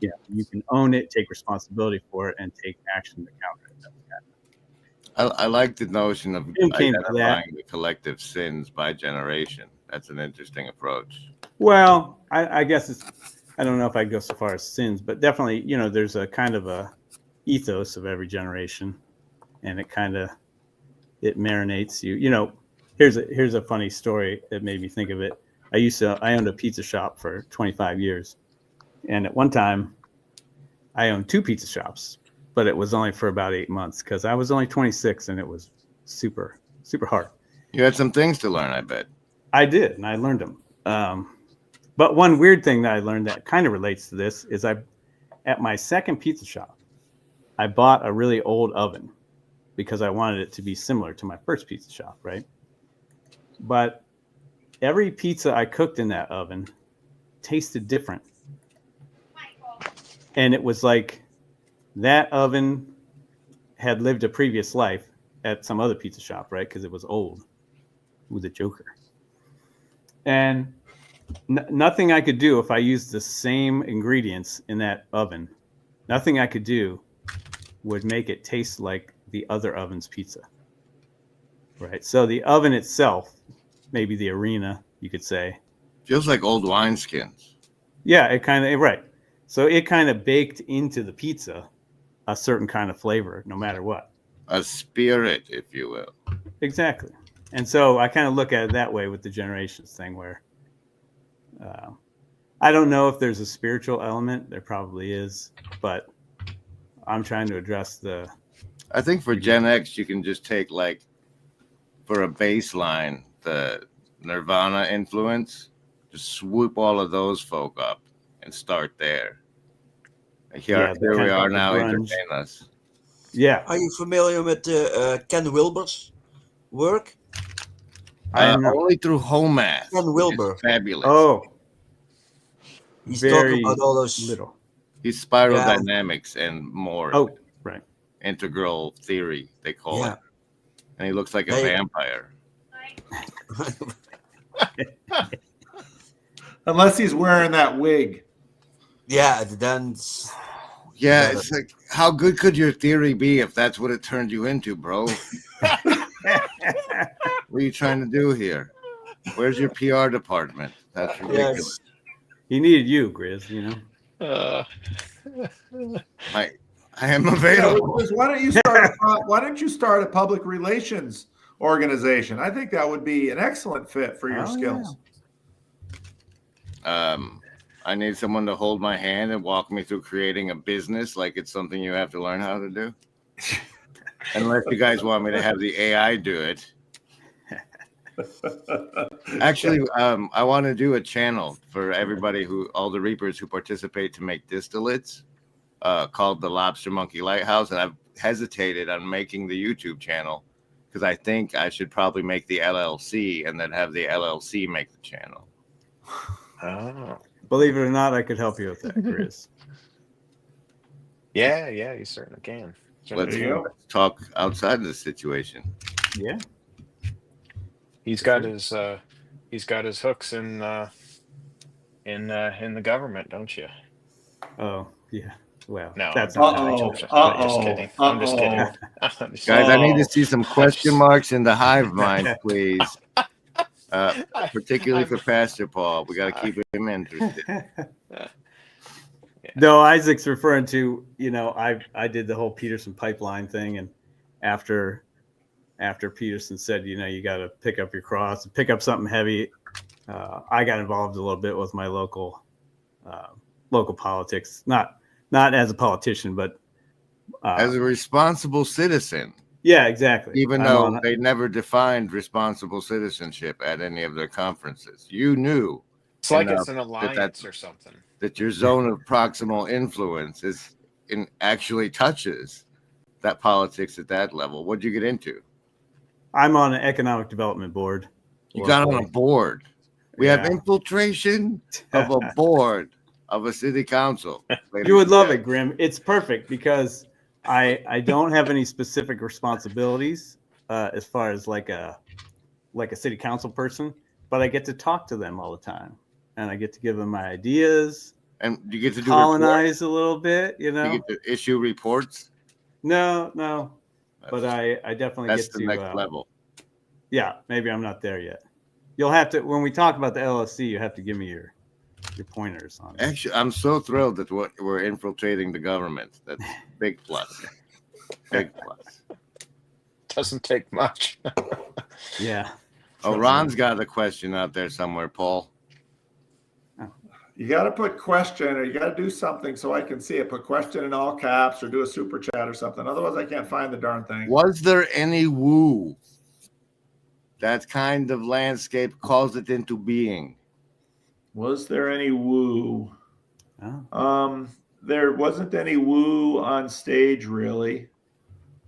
yeah, you can own it, take responsibility for it, and take action to counter it. I like the notion of Jim came to that. identifying the collective sins by generation. That's an interesting approach. Well, I guess I don't know if I'd go so far as sins, but definitely, you know, there's a kind of a ethos of every generation, and it marinates you. You know, here's a funny story that made me think of it. I owned a pizza shop for 25 years, and at one time I owned 2 pizza shops, but it was only for about 8 months because I was only 26 and it was super hard. You had some things to learn, I bet. I did, and I learned them. But one weird thing that I learned that kind of relates to this is at my second pizza shop, I bought a really old oven because I wanted it to be similar to my first pizza shop, right? But every pizza I cooked in that oven tasted different. And it was like that oven had lived a previous life at some other pizza shop, right? Because it was old. It was a joker. And nothing I could do if I used the same ingredients in that oven, nothing I could do would make it taste like the other oven's pizza, right? So the oven itself, maybe the arena, you could say, Feels like old wineskins. yeah, it kind of, right. So it kind of baked into the pizza a certain kind of flavor, no matter what. A spirit, if you will. Exactly. And so I kind of look at it that way with the generations thing, where I don't know if there's a spiritual element. There probably is, but I'm trying to address I think for Gen X, you can just take, like, for a baseline, the Nirvana influence, just swoop all of those folk up and start there. And here we are now, entertain us. Yeah. Are you familiar with Ken Wilber's work? Only through Home Math. Ken Wilber. Fabulous. Oh. He's talking about all those. Little. He's spiral dynamics and more. Oh, right. Integral theory, they call it. And he looks like a vampire. Unless he's wearing that wig. Yeah, then Yeah, it's like, how good could your theory be if that's what it turned you into, bro? What are you trying to do here? Where's your PR department? That's ridiculous. He needed you, Grizz, you know. I am available. Why don't you start a public relations organization? I think that would be an excellent fit for your skills. I need someone to hold my hand and walk me through creating a business like it's something you have to learn how to do. Unless you guys want me to have the AI do it. Actually, I want to do a channel for everybody all the reapers who participate to make distillates called the Lobster Monkey Lighthouse. And I've hesitated on making the YouTube channel because I think I should probably make the LLC and then have the LLC make the channel. Oh. Believe it or not, I could help you with that, Chris. Yeah, you certainly can. Let's talk outside of the situation. Yeah. He's got his hooks in the government, don't you? Oh, yeah. Well, No, that's I'm just kidding. I'm just kidding. Guys, I need to see some question marks in the hive mind, please. Particularly for Pastor Paul. We got to keep him interested. No, Isaac's referring to, I did the whole Peterson pipeline thing. And after Peterson said, you got to pick up your cross and pick up something heavy, I got involved a little bit with my local politics, not as a politician, but as a responsible citizen. Yeah, exactly. Even though they never defined responsible citizenship at any of their conferences. You knew. It's like it's an alliance or something. That your zone of proximal influence actually touches that politics at that level. What'd you get into? I'm on an economic development board. You got on a board. We have infiltration of a board of a city council. You would love it, Grim. It's perfect because I don't have any specific responsibilities as far as like a city council person, but I get to talk to them all the time, and I get to give them my ideas. And you get to colonize a little bit, You get to issue reports. No, but I definitely that's get to the next level. Yeah, maybe I'm not there yet. You'll have to when we talk about the LSC. You have to give me your pointers on it. Actually, I'm so thrilled that we're infiltrating the government. That's big plus. Big plus. Doesn't take much. Yeah. Oh, Ron's got a question out there somewhere, Paul. You got to put question, or you got to do something so I can see it. Put question in all caps, or do a super chat or something. Otherwise, I can't find the darn thing. Was there any woo? That kind of landscape calls it into being. Was there any woo? Oh. There wasn't any woo on stage, really.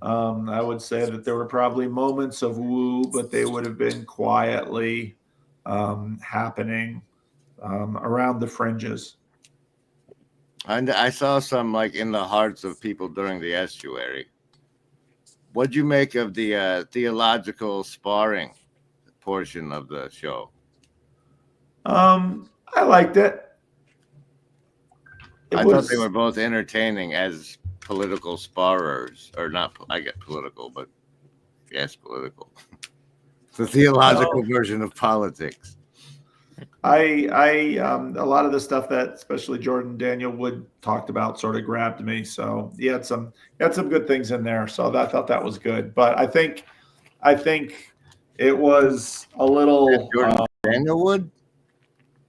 I would say that there were probably moments of woo, but they would have been quietly happening around the fringes. And I saw some like in the hearts of people during the estuary. What'd you make of the theological sparring portion of the show? I liked it. I thought they were both entertaining as political sparrers, or not. I get political, but yes, political. The theological version of politics. A lot of the stuff that especially Jordan Daniel Wood talked about sort of grabbed me. So he had some good things in there. So I thought that was good. But I think it was a little Jordan Daniel Wood.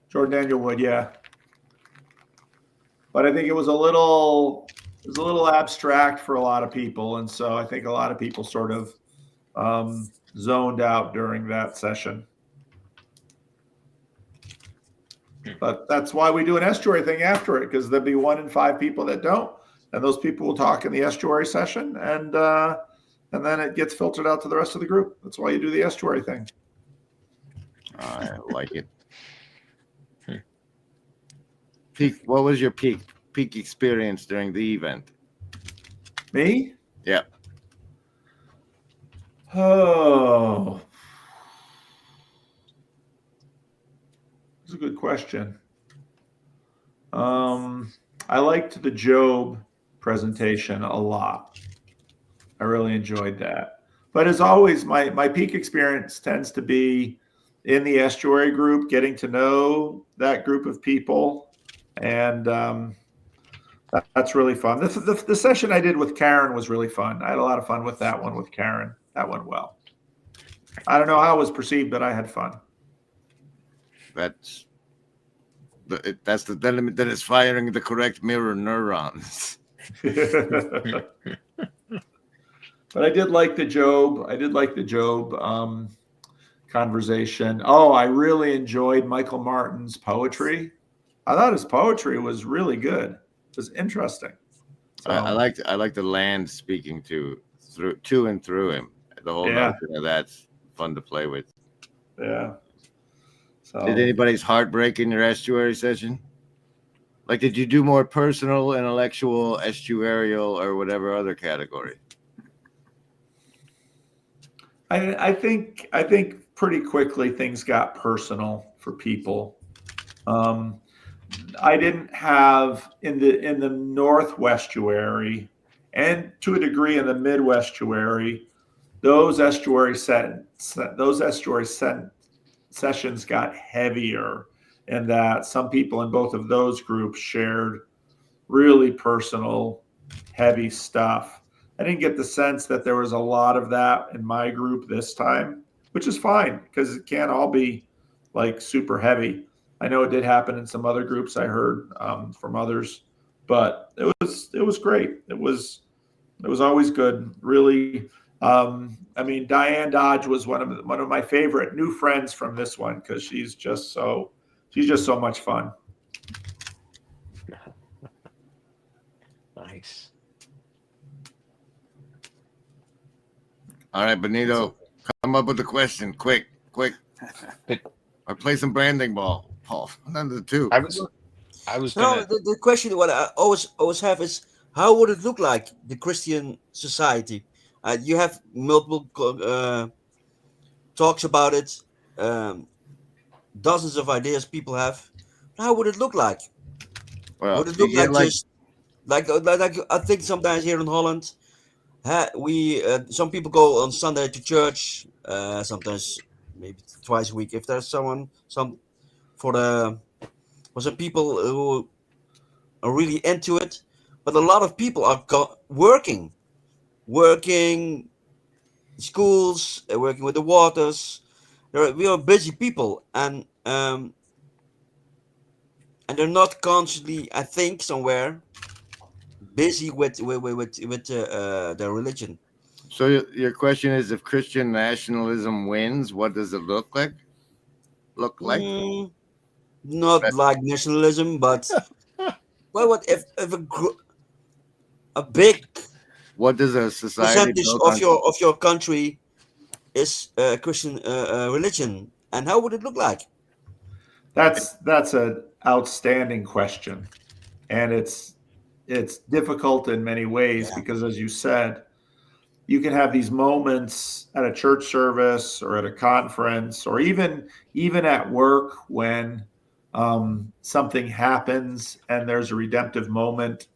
Jordan Daniel Wood, yeah. But I think it was a little abstract for a lot of people, and so I think a lot of people sort of zoned out during that session. But that's why we do an estuary thing after it, because there'll be 1 in 5 people that don't, and those people will talk in the estuary session, and then it gets filtered out to the rest of the group. That's why you do the estuary thing. I like it. What was your peak experience during the event? Me? Yeah. Oh. question. I liked the Job presentation a lot. I really enjoyed that. But as always, my peak experience tends to be in the estuary group, getting to know that group of people, and that's really fun. The session I did with Karen was really fun. I had a lot of fun with that one with Karen. That went well. I don't know how it was perceived, but I had fun. That's that is firing the correct mirror neurons. But I did like the Job. Conversation. Oh, I really enjoyed Michael Martin's poetry. I thought his poetry was really good. It was interesting. So, I like the land speaking to and through him. The whole notion of that's fun to play with. Yeah. So, did anybody's heart break in your estuary session? Like, did you do more personal, intellectual, estuarial, or whatever other category? I think pretty quickly things got personal for people. I didn't have in the Northwestuary and to a degree in the Midwestuary, those estuary sessions got heavier, and that some people in both of those groups shared really personal, heavy stuff. I didn't get the sense that there was a lot of that in my group this time, which is fine because it can't all be like super heavy. I know it did happen in some other groups I heard from others, but it was great. It was always good. Really, I mean, Diane Dodge was one of my favorite new friends from this one because she's just so much fun. Nice. All right, Benito, come up with a question, quick. Or play some branding ball, Paul. None of the two. I was No, gonna. the question what I always have is how would it look like the Christian society? You have multiple talks about it, dozens of ideas people have. How would it look like? Well, Would it look like just like I think sometimes here in Holland, we some people go on Sunday to church, sometimes maybe twice a week if there's some for some people who are really into it, but a lot of people are working schools, working with the waters. We are busy people, and they're not constantly, I think, somewhere busy with their religion. So your question is, if Christian nationalism wins, what does it look like? Not like nationalism, but well, what if a big what does a society percentage of your country is Christian religion, and how would it look like? That's an outstanding question, and it's difficult in many ways because, as you said, you can have these moments at a church service or at a conference or even at work when something happens and there's a redemptive moment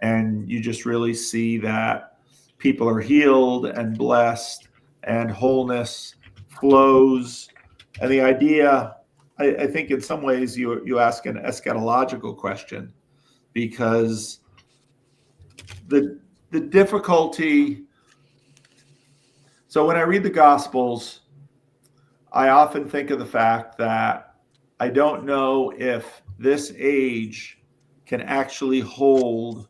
and you just really see that people are healed and blessed and wholeness flows. And the idea, I think in some ways you ask an eschatological question, because the difficulty. So when I read the Gospels, I often think of the fact that I don't know if this age can actually hold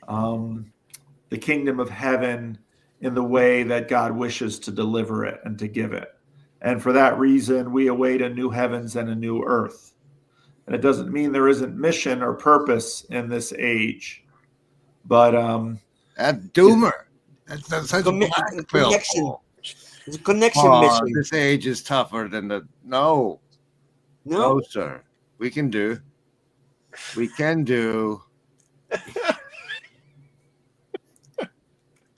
the kingdom of heaven in the way that God wishes to deliver it and to give it. And for that reason, we await a new heavens and a new earth. And it doesn't mean there isn't mission or purpose in this age. But that doomer. That's such a black pill. There's a connection missing. This age is tougher than no, sir. We can do.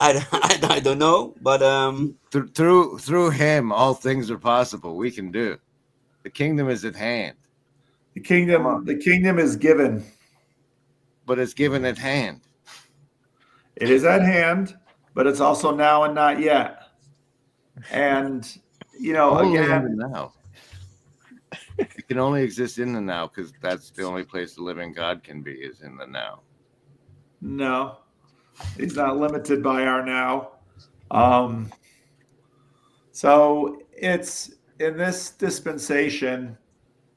I don't know, but through him, all things are possible. We can do. The kingdom is at hand. The kingdom is given. But it's given at hand. It is at hand, but it's also now and not yet. And Only in again, the now. It can only exist in the now because that's the only place the living God can be, is in the now. no, he's not limited by our now. So it's in this dispensation,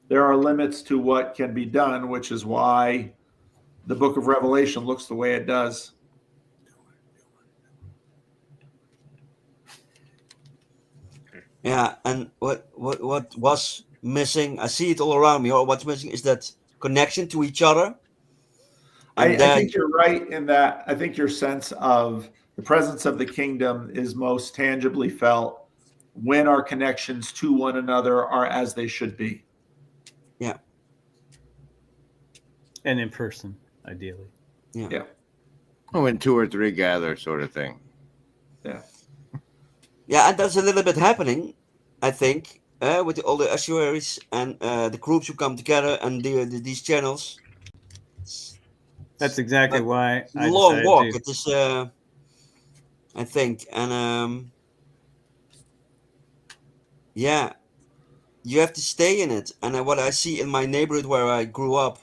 there are limits to what can be done, which is why the book of Revelation looks the way it does. Yeah, and what was missing? I see it all around me. Or what's missing is that connection to each other. I think you're right in that. I think your sense of the presence of the kingdom is most tangibly felt when our connections to one another are as they should be. Yeah. And in person, ideally. Yeah. When 2 or 3 gather, sort of thing. Yeah. Yeah, and that's a little bit happening, I think, with all the estuaries and the groups who come together and these channels. That's exactly why I long decided walk. to. It is, I think, and yeah, you have to stay in it. And what I see in my neighborhood where I grew up,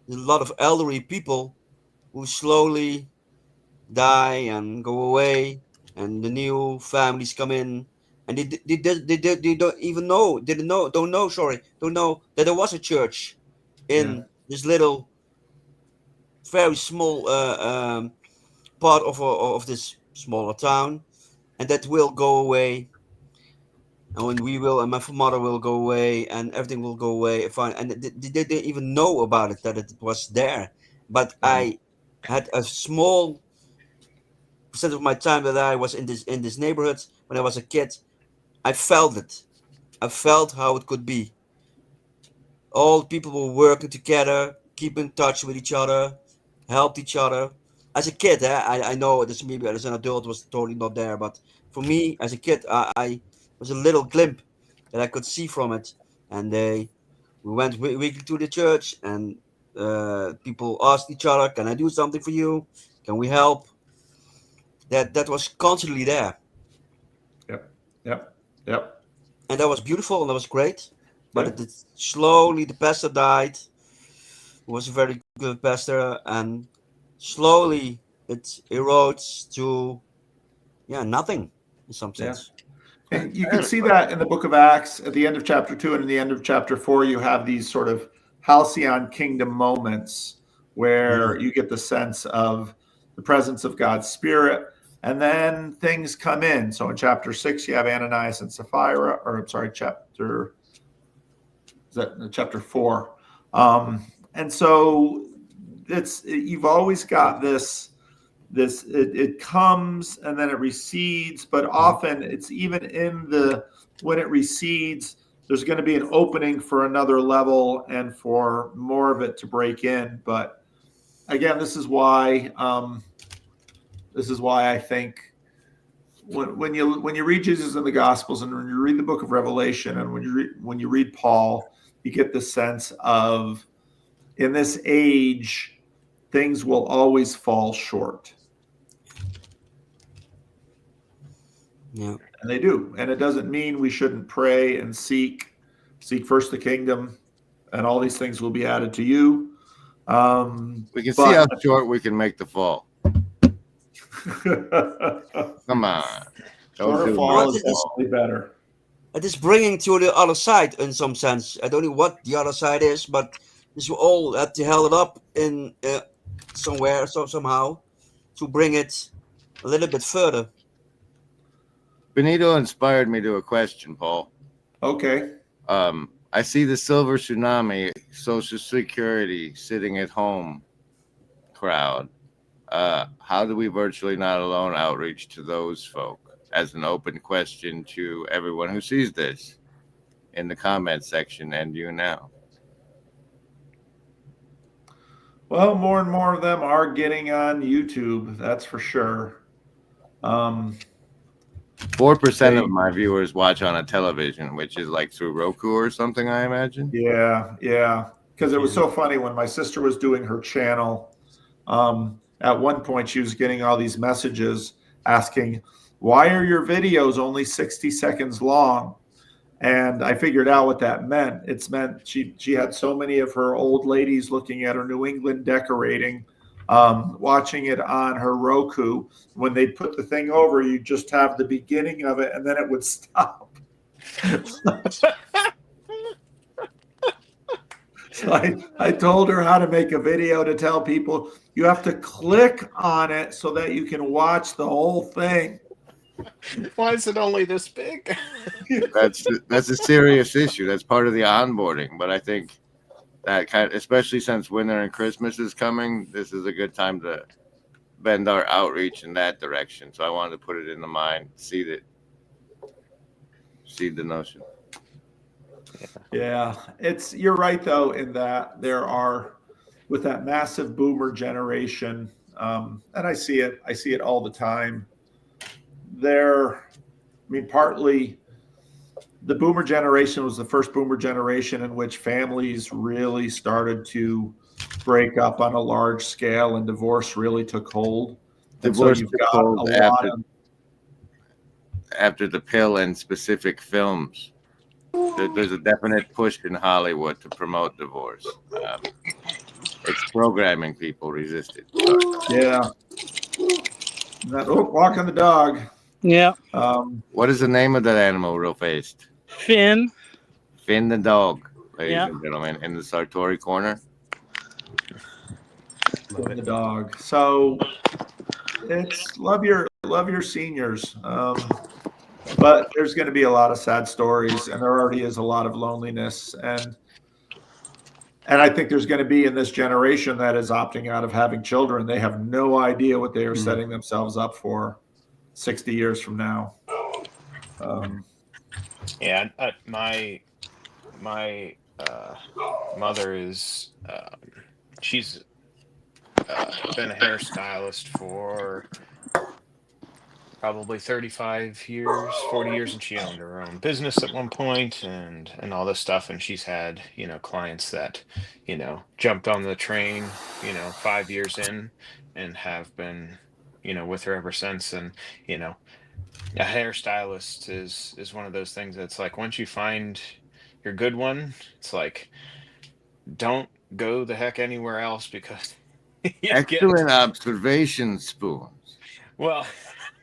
there's a lot of elderly people who slowly die and go away, and the new families come in, and they don't even know, don't know that there was a church in this little, very small part of this smaller town, and that will go away. And when we will, and my mother will go away, and everything will go away. Fine, and they didn't even know about it, that it was there. But I had a small percent of my time that I was in this neighborhood when I was a kid. I felt it. I felt how it could be. All the people were working together, keep in touch with each other, helped each other. As a kid, I know this, maybe as an adult was totally not there, but for me as a kid, I was a little glimpse that I could see from it. And we went weekly to the church, and people asked each other, "Can I do something for you? Can we help?" That was constantly there. Yep. And that was beautiful, and that was great. But slowly, the pastor died. He was a very good pastor, and slowly it erodes to nothing in some sense. And you can see that in the book of Acts at the end of chapter 2 and in the end of chapter 4, you have these sort of halcyon kingdom moments where you get the sense of the presence of God's Spirit, and then things come in. So in chapter 6, you have Ananias and Sapphira, or I'm sorry, chapter 4. And so you've always got this it comes and then it recedes, but often it's even when it recedes, there's going to be an opening for another level and for more of it to break in. But again, this is why I think when you read Jesus in the Gospels, and when you read the book of Revelation, and when you read Paul, you get the sense of, in this age, things will always fall short. Yeah. And they do. And it doesn't mean we shouldn't pray and seek first the kingdom, and all these things will be added to you. We can see how short we can make the fall. Come on. Shorter fall is definitely better. It is bringing to the other side in some sense. I don't know what the other side is, but this will all have to held it up in somewhere, somehow, to bring it a little bit further. Benito inspired me to a question, Paul. Okay. I see the silver tsunami, Social Security, sitting at home crowd. How do we virtually not alone outreach to those folk, as an open question to everyone who sees this in the comment section and you now? Well, more and more of them are getting on YouTube, that's for sure. 4% of my viewers watch on a television, which is like through Roku or something, I imagine. Yeah. because it was so funny when my sister was doing her channel. At one point, she was getting all these messages asking, "Why are your videos only 60 seconds long?" And I figured out what that meant. It's meant she had so many of her old ladies looking at her New England decorating, watching it on her Roku. When they put the thing over, you just have the beginning of it, and then it would stop. So I told her how to make a video to tell people you have to click on it so that you can watch the whole thing. Why is it only this big? That's a serious issue. That's part of the onboarding. But I think that especially since winter and Christmas is coming, this is a good time to bend our outreach in that direction. So I wanted to put it in the mind, seed the notion. Yeah, you're right though in that there are, with that massive boomer generation, and I see it all the time. Partly the boomer generation was the first boomer generation in which families really started to break up on a large scale and divorce really took hold. Divorce took hold after the pill and specific films. There's a definite push in Hollywood to promote divorce. It's programming people resist it. Yeah. Walking the dog. Yeah. What is the name of that animal, real fast? Finn. Finn the dog, ladies and gentlemen, in the Sartori corner. Finn the dog. So it's love your seniors. But there's going to be a lot of sad stories, and there already is a lot of loneliness, and I think there's going to be in this generation that is opting out of having children. They have no idea what they are setting themselves up for 60 years from now. Yeah, my mother is she's been a hairstylist for probably 35 years, 40 years, and she owned her own business at one point and all this stuff. And she's had, clients that, jumped on the train, 5 years in and have been, with her ever since. And, a hairstylist is one of those things that's like, once you find your good one, it's like, don't go the heck anywhere else because excellent observation, Spoons. Well,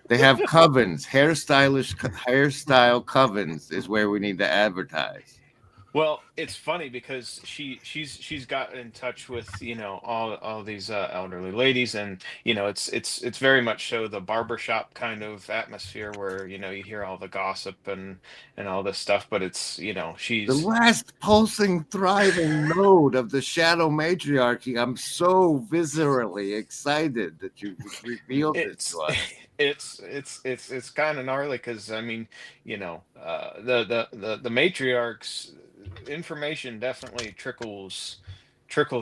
they have covens. Hairstyle covens is where we need to advertise. Well, it's funny because she's got in touch with all these elderly ladies, and it's very much so the barbershop kind of atmosphere where you hear all the gossip and all this stuff, but it's she's the last pulsing, thriving node of the shadow matriarchy. I'm so viscerally excited that you revealed it to us. It's kind of gnarly because I mean the matriarchs information definitely trickles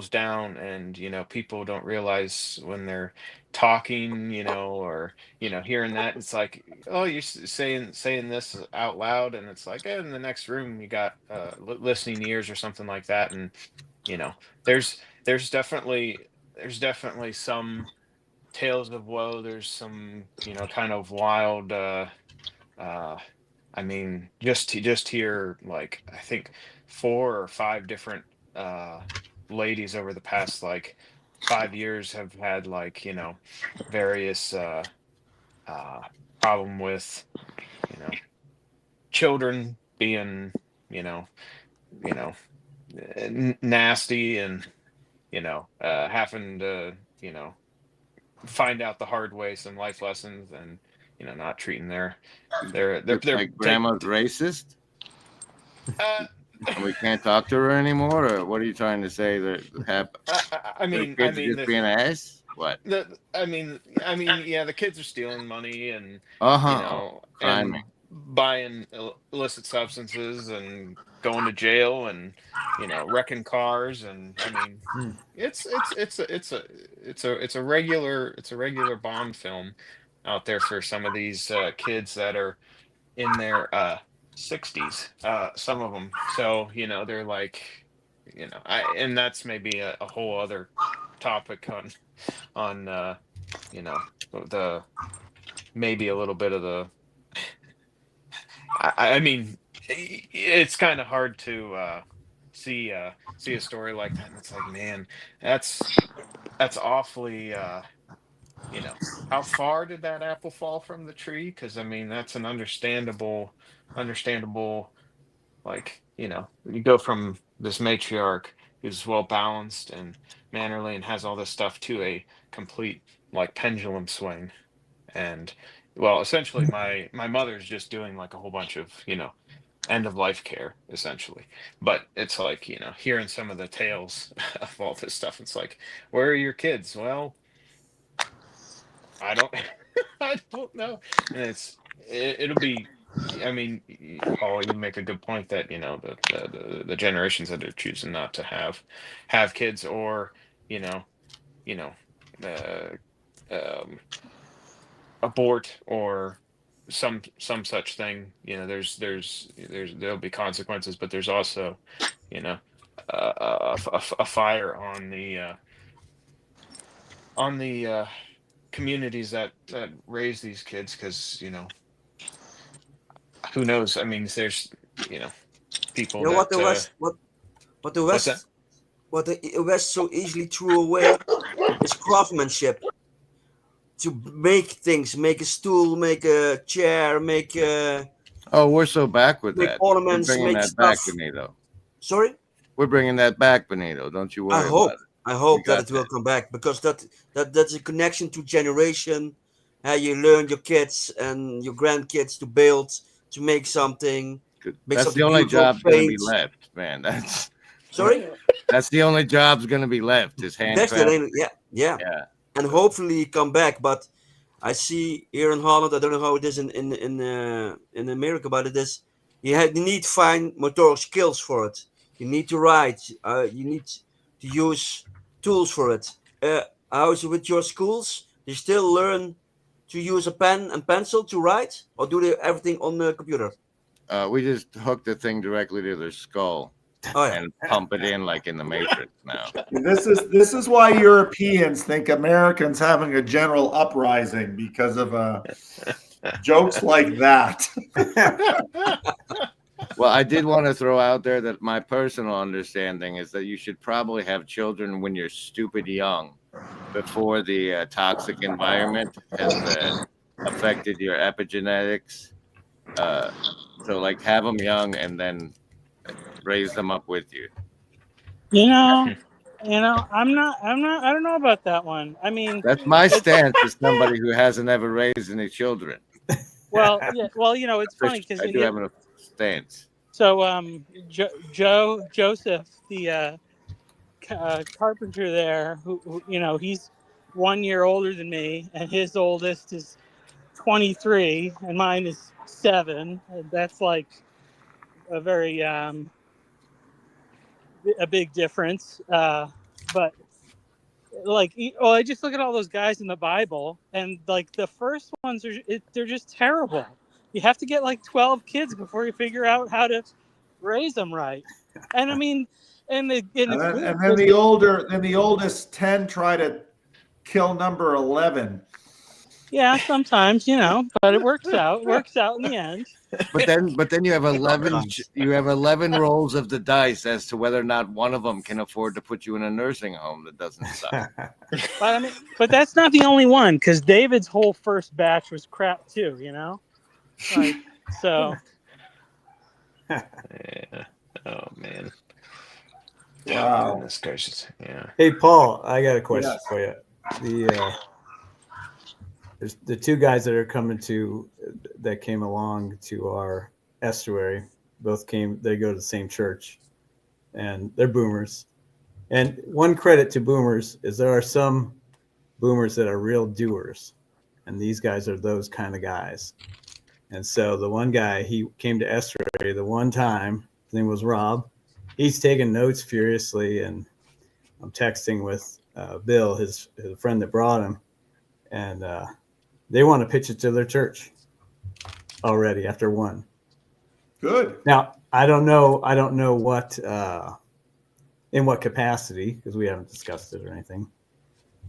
down, and people don't realize when they're talking or hearing that it's like, oh, you're saying this out loud, and it's like in the next room you got listening ears or something like that. And there's definitely some tales of woe. There's some kind of wild I mean, just here, like I think 4 or 5 different ladies over the past 5 years have had various problem with children being nasty, and having to find out the hard way some life lessons, and not treating their like grandma's racist. And we can't talk to her anymore, or what are you trying to say? That I mean, just being an ass. What? I mean, yeah, the kids are stealing money and and buying illicit substances and going to jail and wrecking cars, and I mean, it's a regular Bond film out there for some of these kids that are in their 60s, some of them. So they're like and that's maybe a whole other topic on the maybe a little bit of the. I mean, it's kind of hard to see a story like that, and it's like, man, that's awfully. How far did that apple fall from the tree? Because I mean, that's an understandable. Like, you go from this matriarch who's well balanced and mannerly and has all this stuff to a complete like pendulum swing. And well, essentially my mother's just doing like a whole bunch of, end of life care, essentially. But it's like, hearing some of the tales of all this stuff, it's like, where are your kids? Well, I don't I don't know. And it'll be, I mean, Paul, you make a good point that the generations that are choosing not to have kids, or you know uh, um, abort, or some such thing. There'll be consequences, but there's also a fire on the communities that raise these kids, because who knows? I mean, there's people You know what the that West, what the what's that? West, what the West so easily threw away is craftsmanship. To make things, make a stool, make a chair, make Oh, we're so back with make that. We're ornaments, bringing make that back, stuff. Benito. Sorry, We're bringing that back, Benito. Don't you I worry hope. about it. I hope We that got it will come back, because that's a connection to generation. How you learn your kids and your grandkids to build, to make something, make That's something the only beautiful, job's going to be paint. left, man. Sorry, That's the only job's going to be left is that's the handcraft. name. Yeah, Yeah. and hopefully come back. But I see here in Holland, I don't know how it is in America, but it is you need fine motor skills for it. You need to write. You need to use tools for it. How is it with your schools? They still learn to use a pen and pencil to write, or do they everything on the computer? We just hook the thing directly to their skull Oh yeah. and pump it in like in the Matrix now. This is why Europeans think Americans having a general uprising, because of jokes like that. Well, I did want to throw out there that my personal understanding is that you should probably have children when you're stupid young, before the toxic environment has affected your epigenetics. So, like, have them young and then raise them up with you. I'm not. I don't know about that one. I mean, That's my stance as somebody who hasn't ever raised any children. well, yeah. Well, it's funny because I do have a stance. So, Joseph, the carpenter there, who he's 1 year older than me, and his oldest is 23, and mine is 7. And that's like a very a big difference. But like, I just look at all those guys in the Bible, and like the first ones they're just terrible. You have to get like 12 kids before you figure out how to raise them right. And I mean, and then the oldest 10 try to kill number 11. Yeah, sometimes, but it works out. It works out in the end. But then you have 11 rolls of the dice as to whether or not one of them can afford to put you in a nursing home that doesn't suck. But that's not the only one, because David's whole first batch was crap too, Like, so. Yeah. Oh man. Wow. Goodness gracious. Yeah. Hey, Paul, I got a question for you. There's the two guys that came along to our estuary. They go to the same church, and they're boomers. And one credit to boomers is there are some boomers that are real doers, and these guys are those kind of guys. And so the one guy, he came to estuary the one time. His name was Rob. He's taking notes furiously, and I'm texting with Bill, his friend that brought him, and they want to pitch it to their church already after one. Good. Now, I don't know what in what capacity, because we haven't discussed it or anything.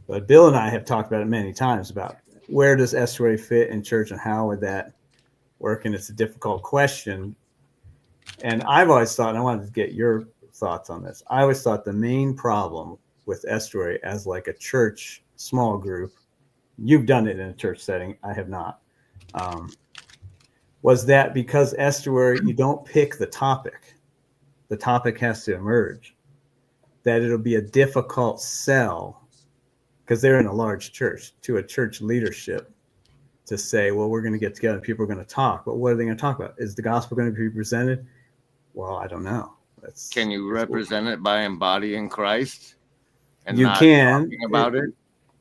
But Bill and I have talked about it many times about where does estuary fit in church and how would that work? And it's a difficult question. And I've always thought, and I wanted to get your thoughts on this. I always thought the main problem with estuary as like a church small group, you've done it in a church setting, I have not, was that because estuary, you don't pick the topic has to emerge, that it'll be a difficult sell because they're in a large church to a church leadership to say, well, we're going to get together and people are going to talk, but what are they going to talk about? Is the gospel going to be presented? Well, I don't know. Can you represent it by embodying Christ and you not can talking about it?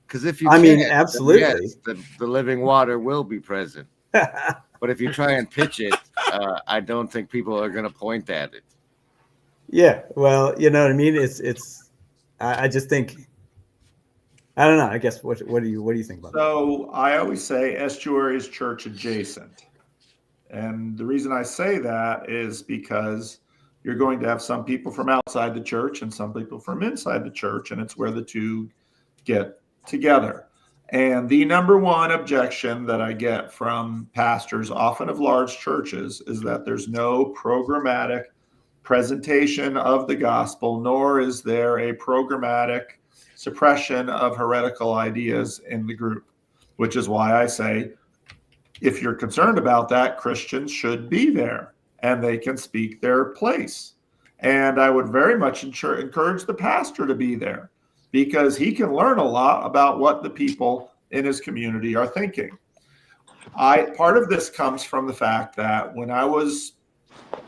Because if you absolutely, yes, the living water will be present. But if you try and pitch it, I don't think people are going to point at it. Yeah, well, you know what I mean. I just think, I don't know. I guess what do you think about that? So I always say estuary is church adjacent, and the reason I say that is because you're going to have some people from outside the church and some people from inside the church, and it's where the two get together. And the number one objection that I get from pastors, often of large churches, is that there's no programmatic presentation of the gospel, nor is there a programmatic suppression of heretical ideas in the group, which is why I say, if you're concerned about that, Christians should be there and they can speak their place. And I would very much encourage the pastor to be there because he can learn a lot about what the people in his community are thinking. Part of this comes from the fact that when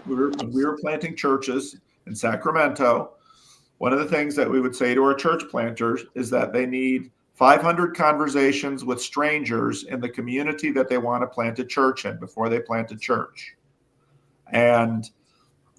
we were planting churches in Sacramento, one of the things that we would say to our church planters is that they need 500 conversations with strangers in the community that they want to plant a church in before they plant a church. And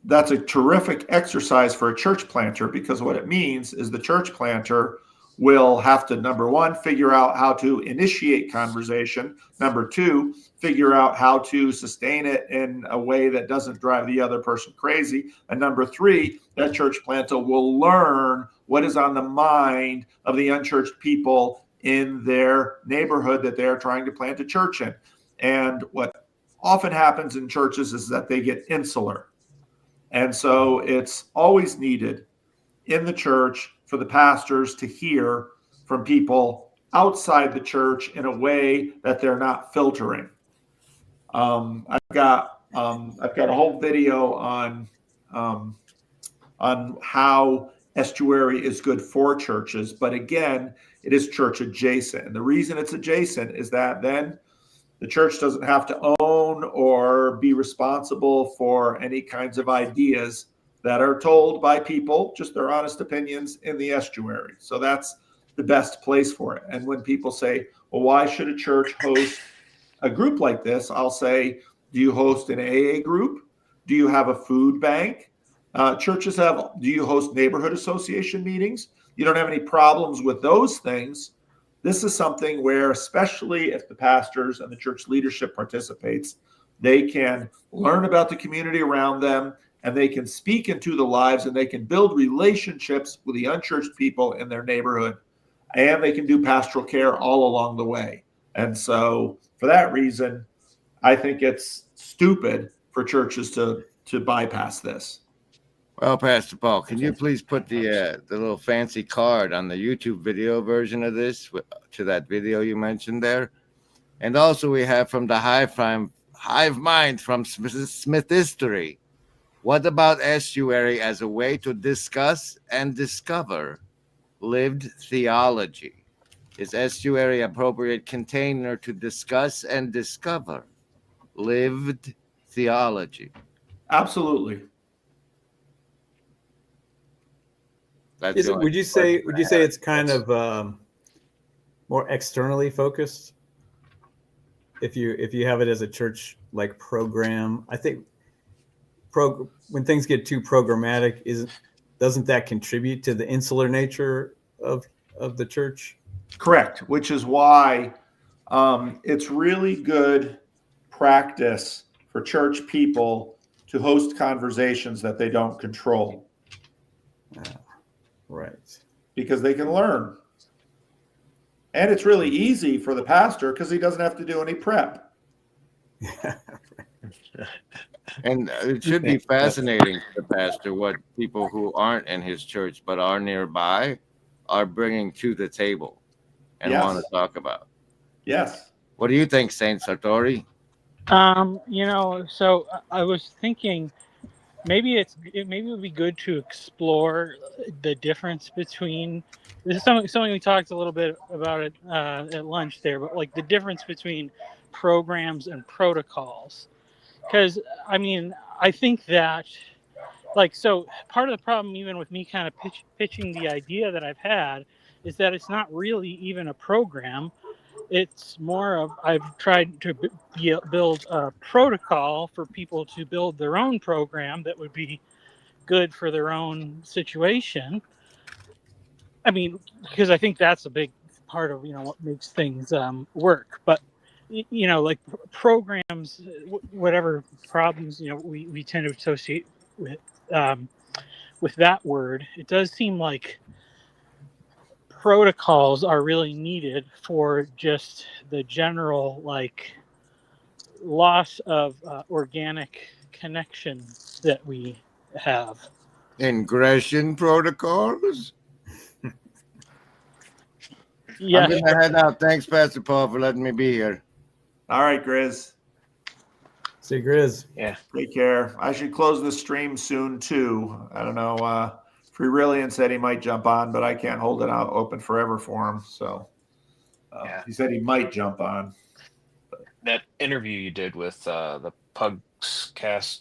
that's a terrific exercise for a church planter because what it means is the church planter will have to, number one, figure out how to initiate conversation. Number two, figure out how to sustain it in a way that doesn't drive the other person crazy. And number three, that church planter will learn what is on the mind of the unchurched people in their neighborhood that they're trying to plant a church in. And what often happens in churches is that they get insular. And so it's always needed in the church for the pastors to hear from people outside the church in a way that they're not filtering. I've got a whole video on how estuary is good for churches, but again, it is church adjacent. And the reason it's adjacent is that then the church doesn't have to own or be responsible for any kinds of ideas that are told by people, just their honest opinions in the estuary. So that's the best place for it. And when people say, well, why should a church host a group like this? I'll say, do you host an AA group? Do you have a food bank? Churches have, do you host neighborhood association meetings? You don't have any problems with those things. This is something where, especially if the pastors and the church leadership participates, they can learn about the community around them and they can speak into the lives and they can build relationships with the unchurched people in their neighborhood. And they can do pastoral care all along the way. And so for that reason, I think it's stupid for churches to bypass this. Well, Pastor Paul, can you please put the little fancy card on the YouTube video version of this to that video you mentioned there? And also we have from the Hive Mind from Southeastuary. What about estuary as a way to discuss and discover lived theology? Is estuary appropriate container to discuss and discover lived theology? Absolutely. Would you say it's kind of more externally focused? If you have it as a church like program, I think when things get too programmatic, doesn't that contribute to the insular nature of the church? Correct, which is why it's really good practice for church people to host conversations that they don't control. Right. because they can learn. And it's really easy for the pastor because he doesn't have to do any prep. And it should be fascinating to the pastor what people who aren't in his church but are nearby are bringing to the table and Yes. want to talk about. Yes. What do you think, Saint Sartori? So I was thinking maybe it would be good to explore the difference between. This is something we talked a little bit about it at lunch there, but like the difference between programs and protocols. Because I think that so part of the problem, even with me kind of pitching the idea that I've had, is that it's not really even a program. It's more of I've tried to build a protocol for people to build their own program that would be good for their own situation. Because I think that's a big part of what makes things work. But like programs, whatever problems we tend to associate with that word, it does seem like protocols are really needed for just the general loss of organic connection that we have. Ingression protocols? Yeah. I'm going to head out. Thanks, Pastor Paul, for letting me be here. All right, Grizz. See you, Grizz. Yeah. Take care. I should close the stream soon too. I don't know. Freerillian said he might jump on, but I can't hold it out open forever for him. So Yeah. he said he might jump on. That interview you did with the Pugs Cast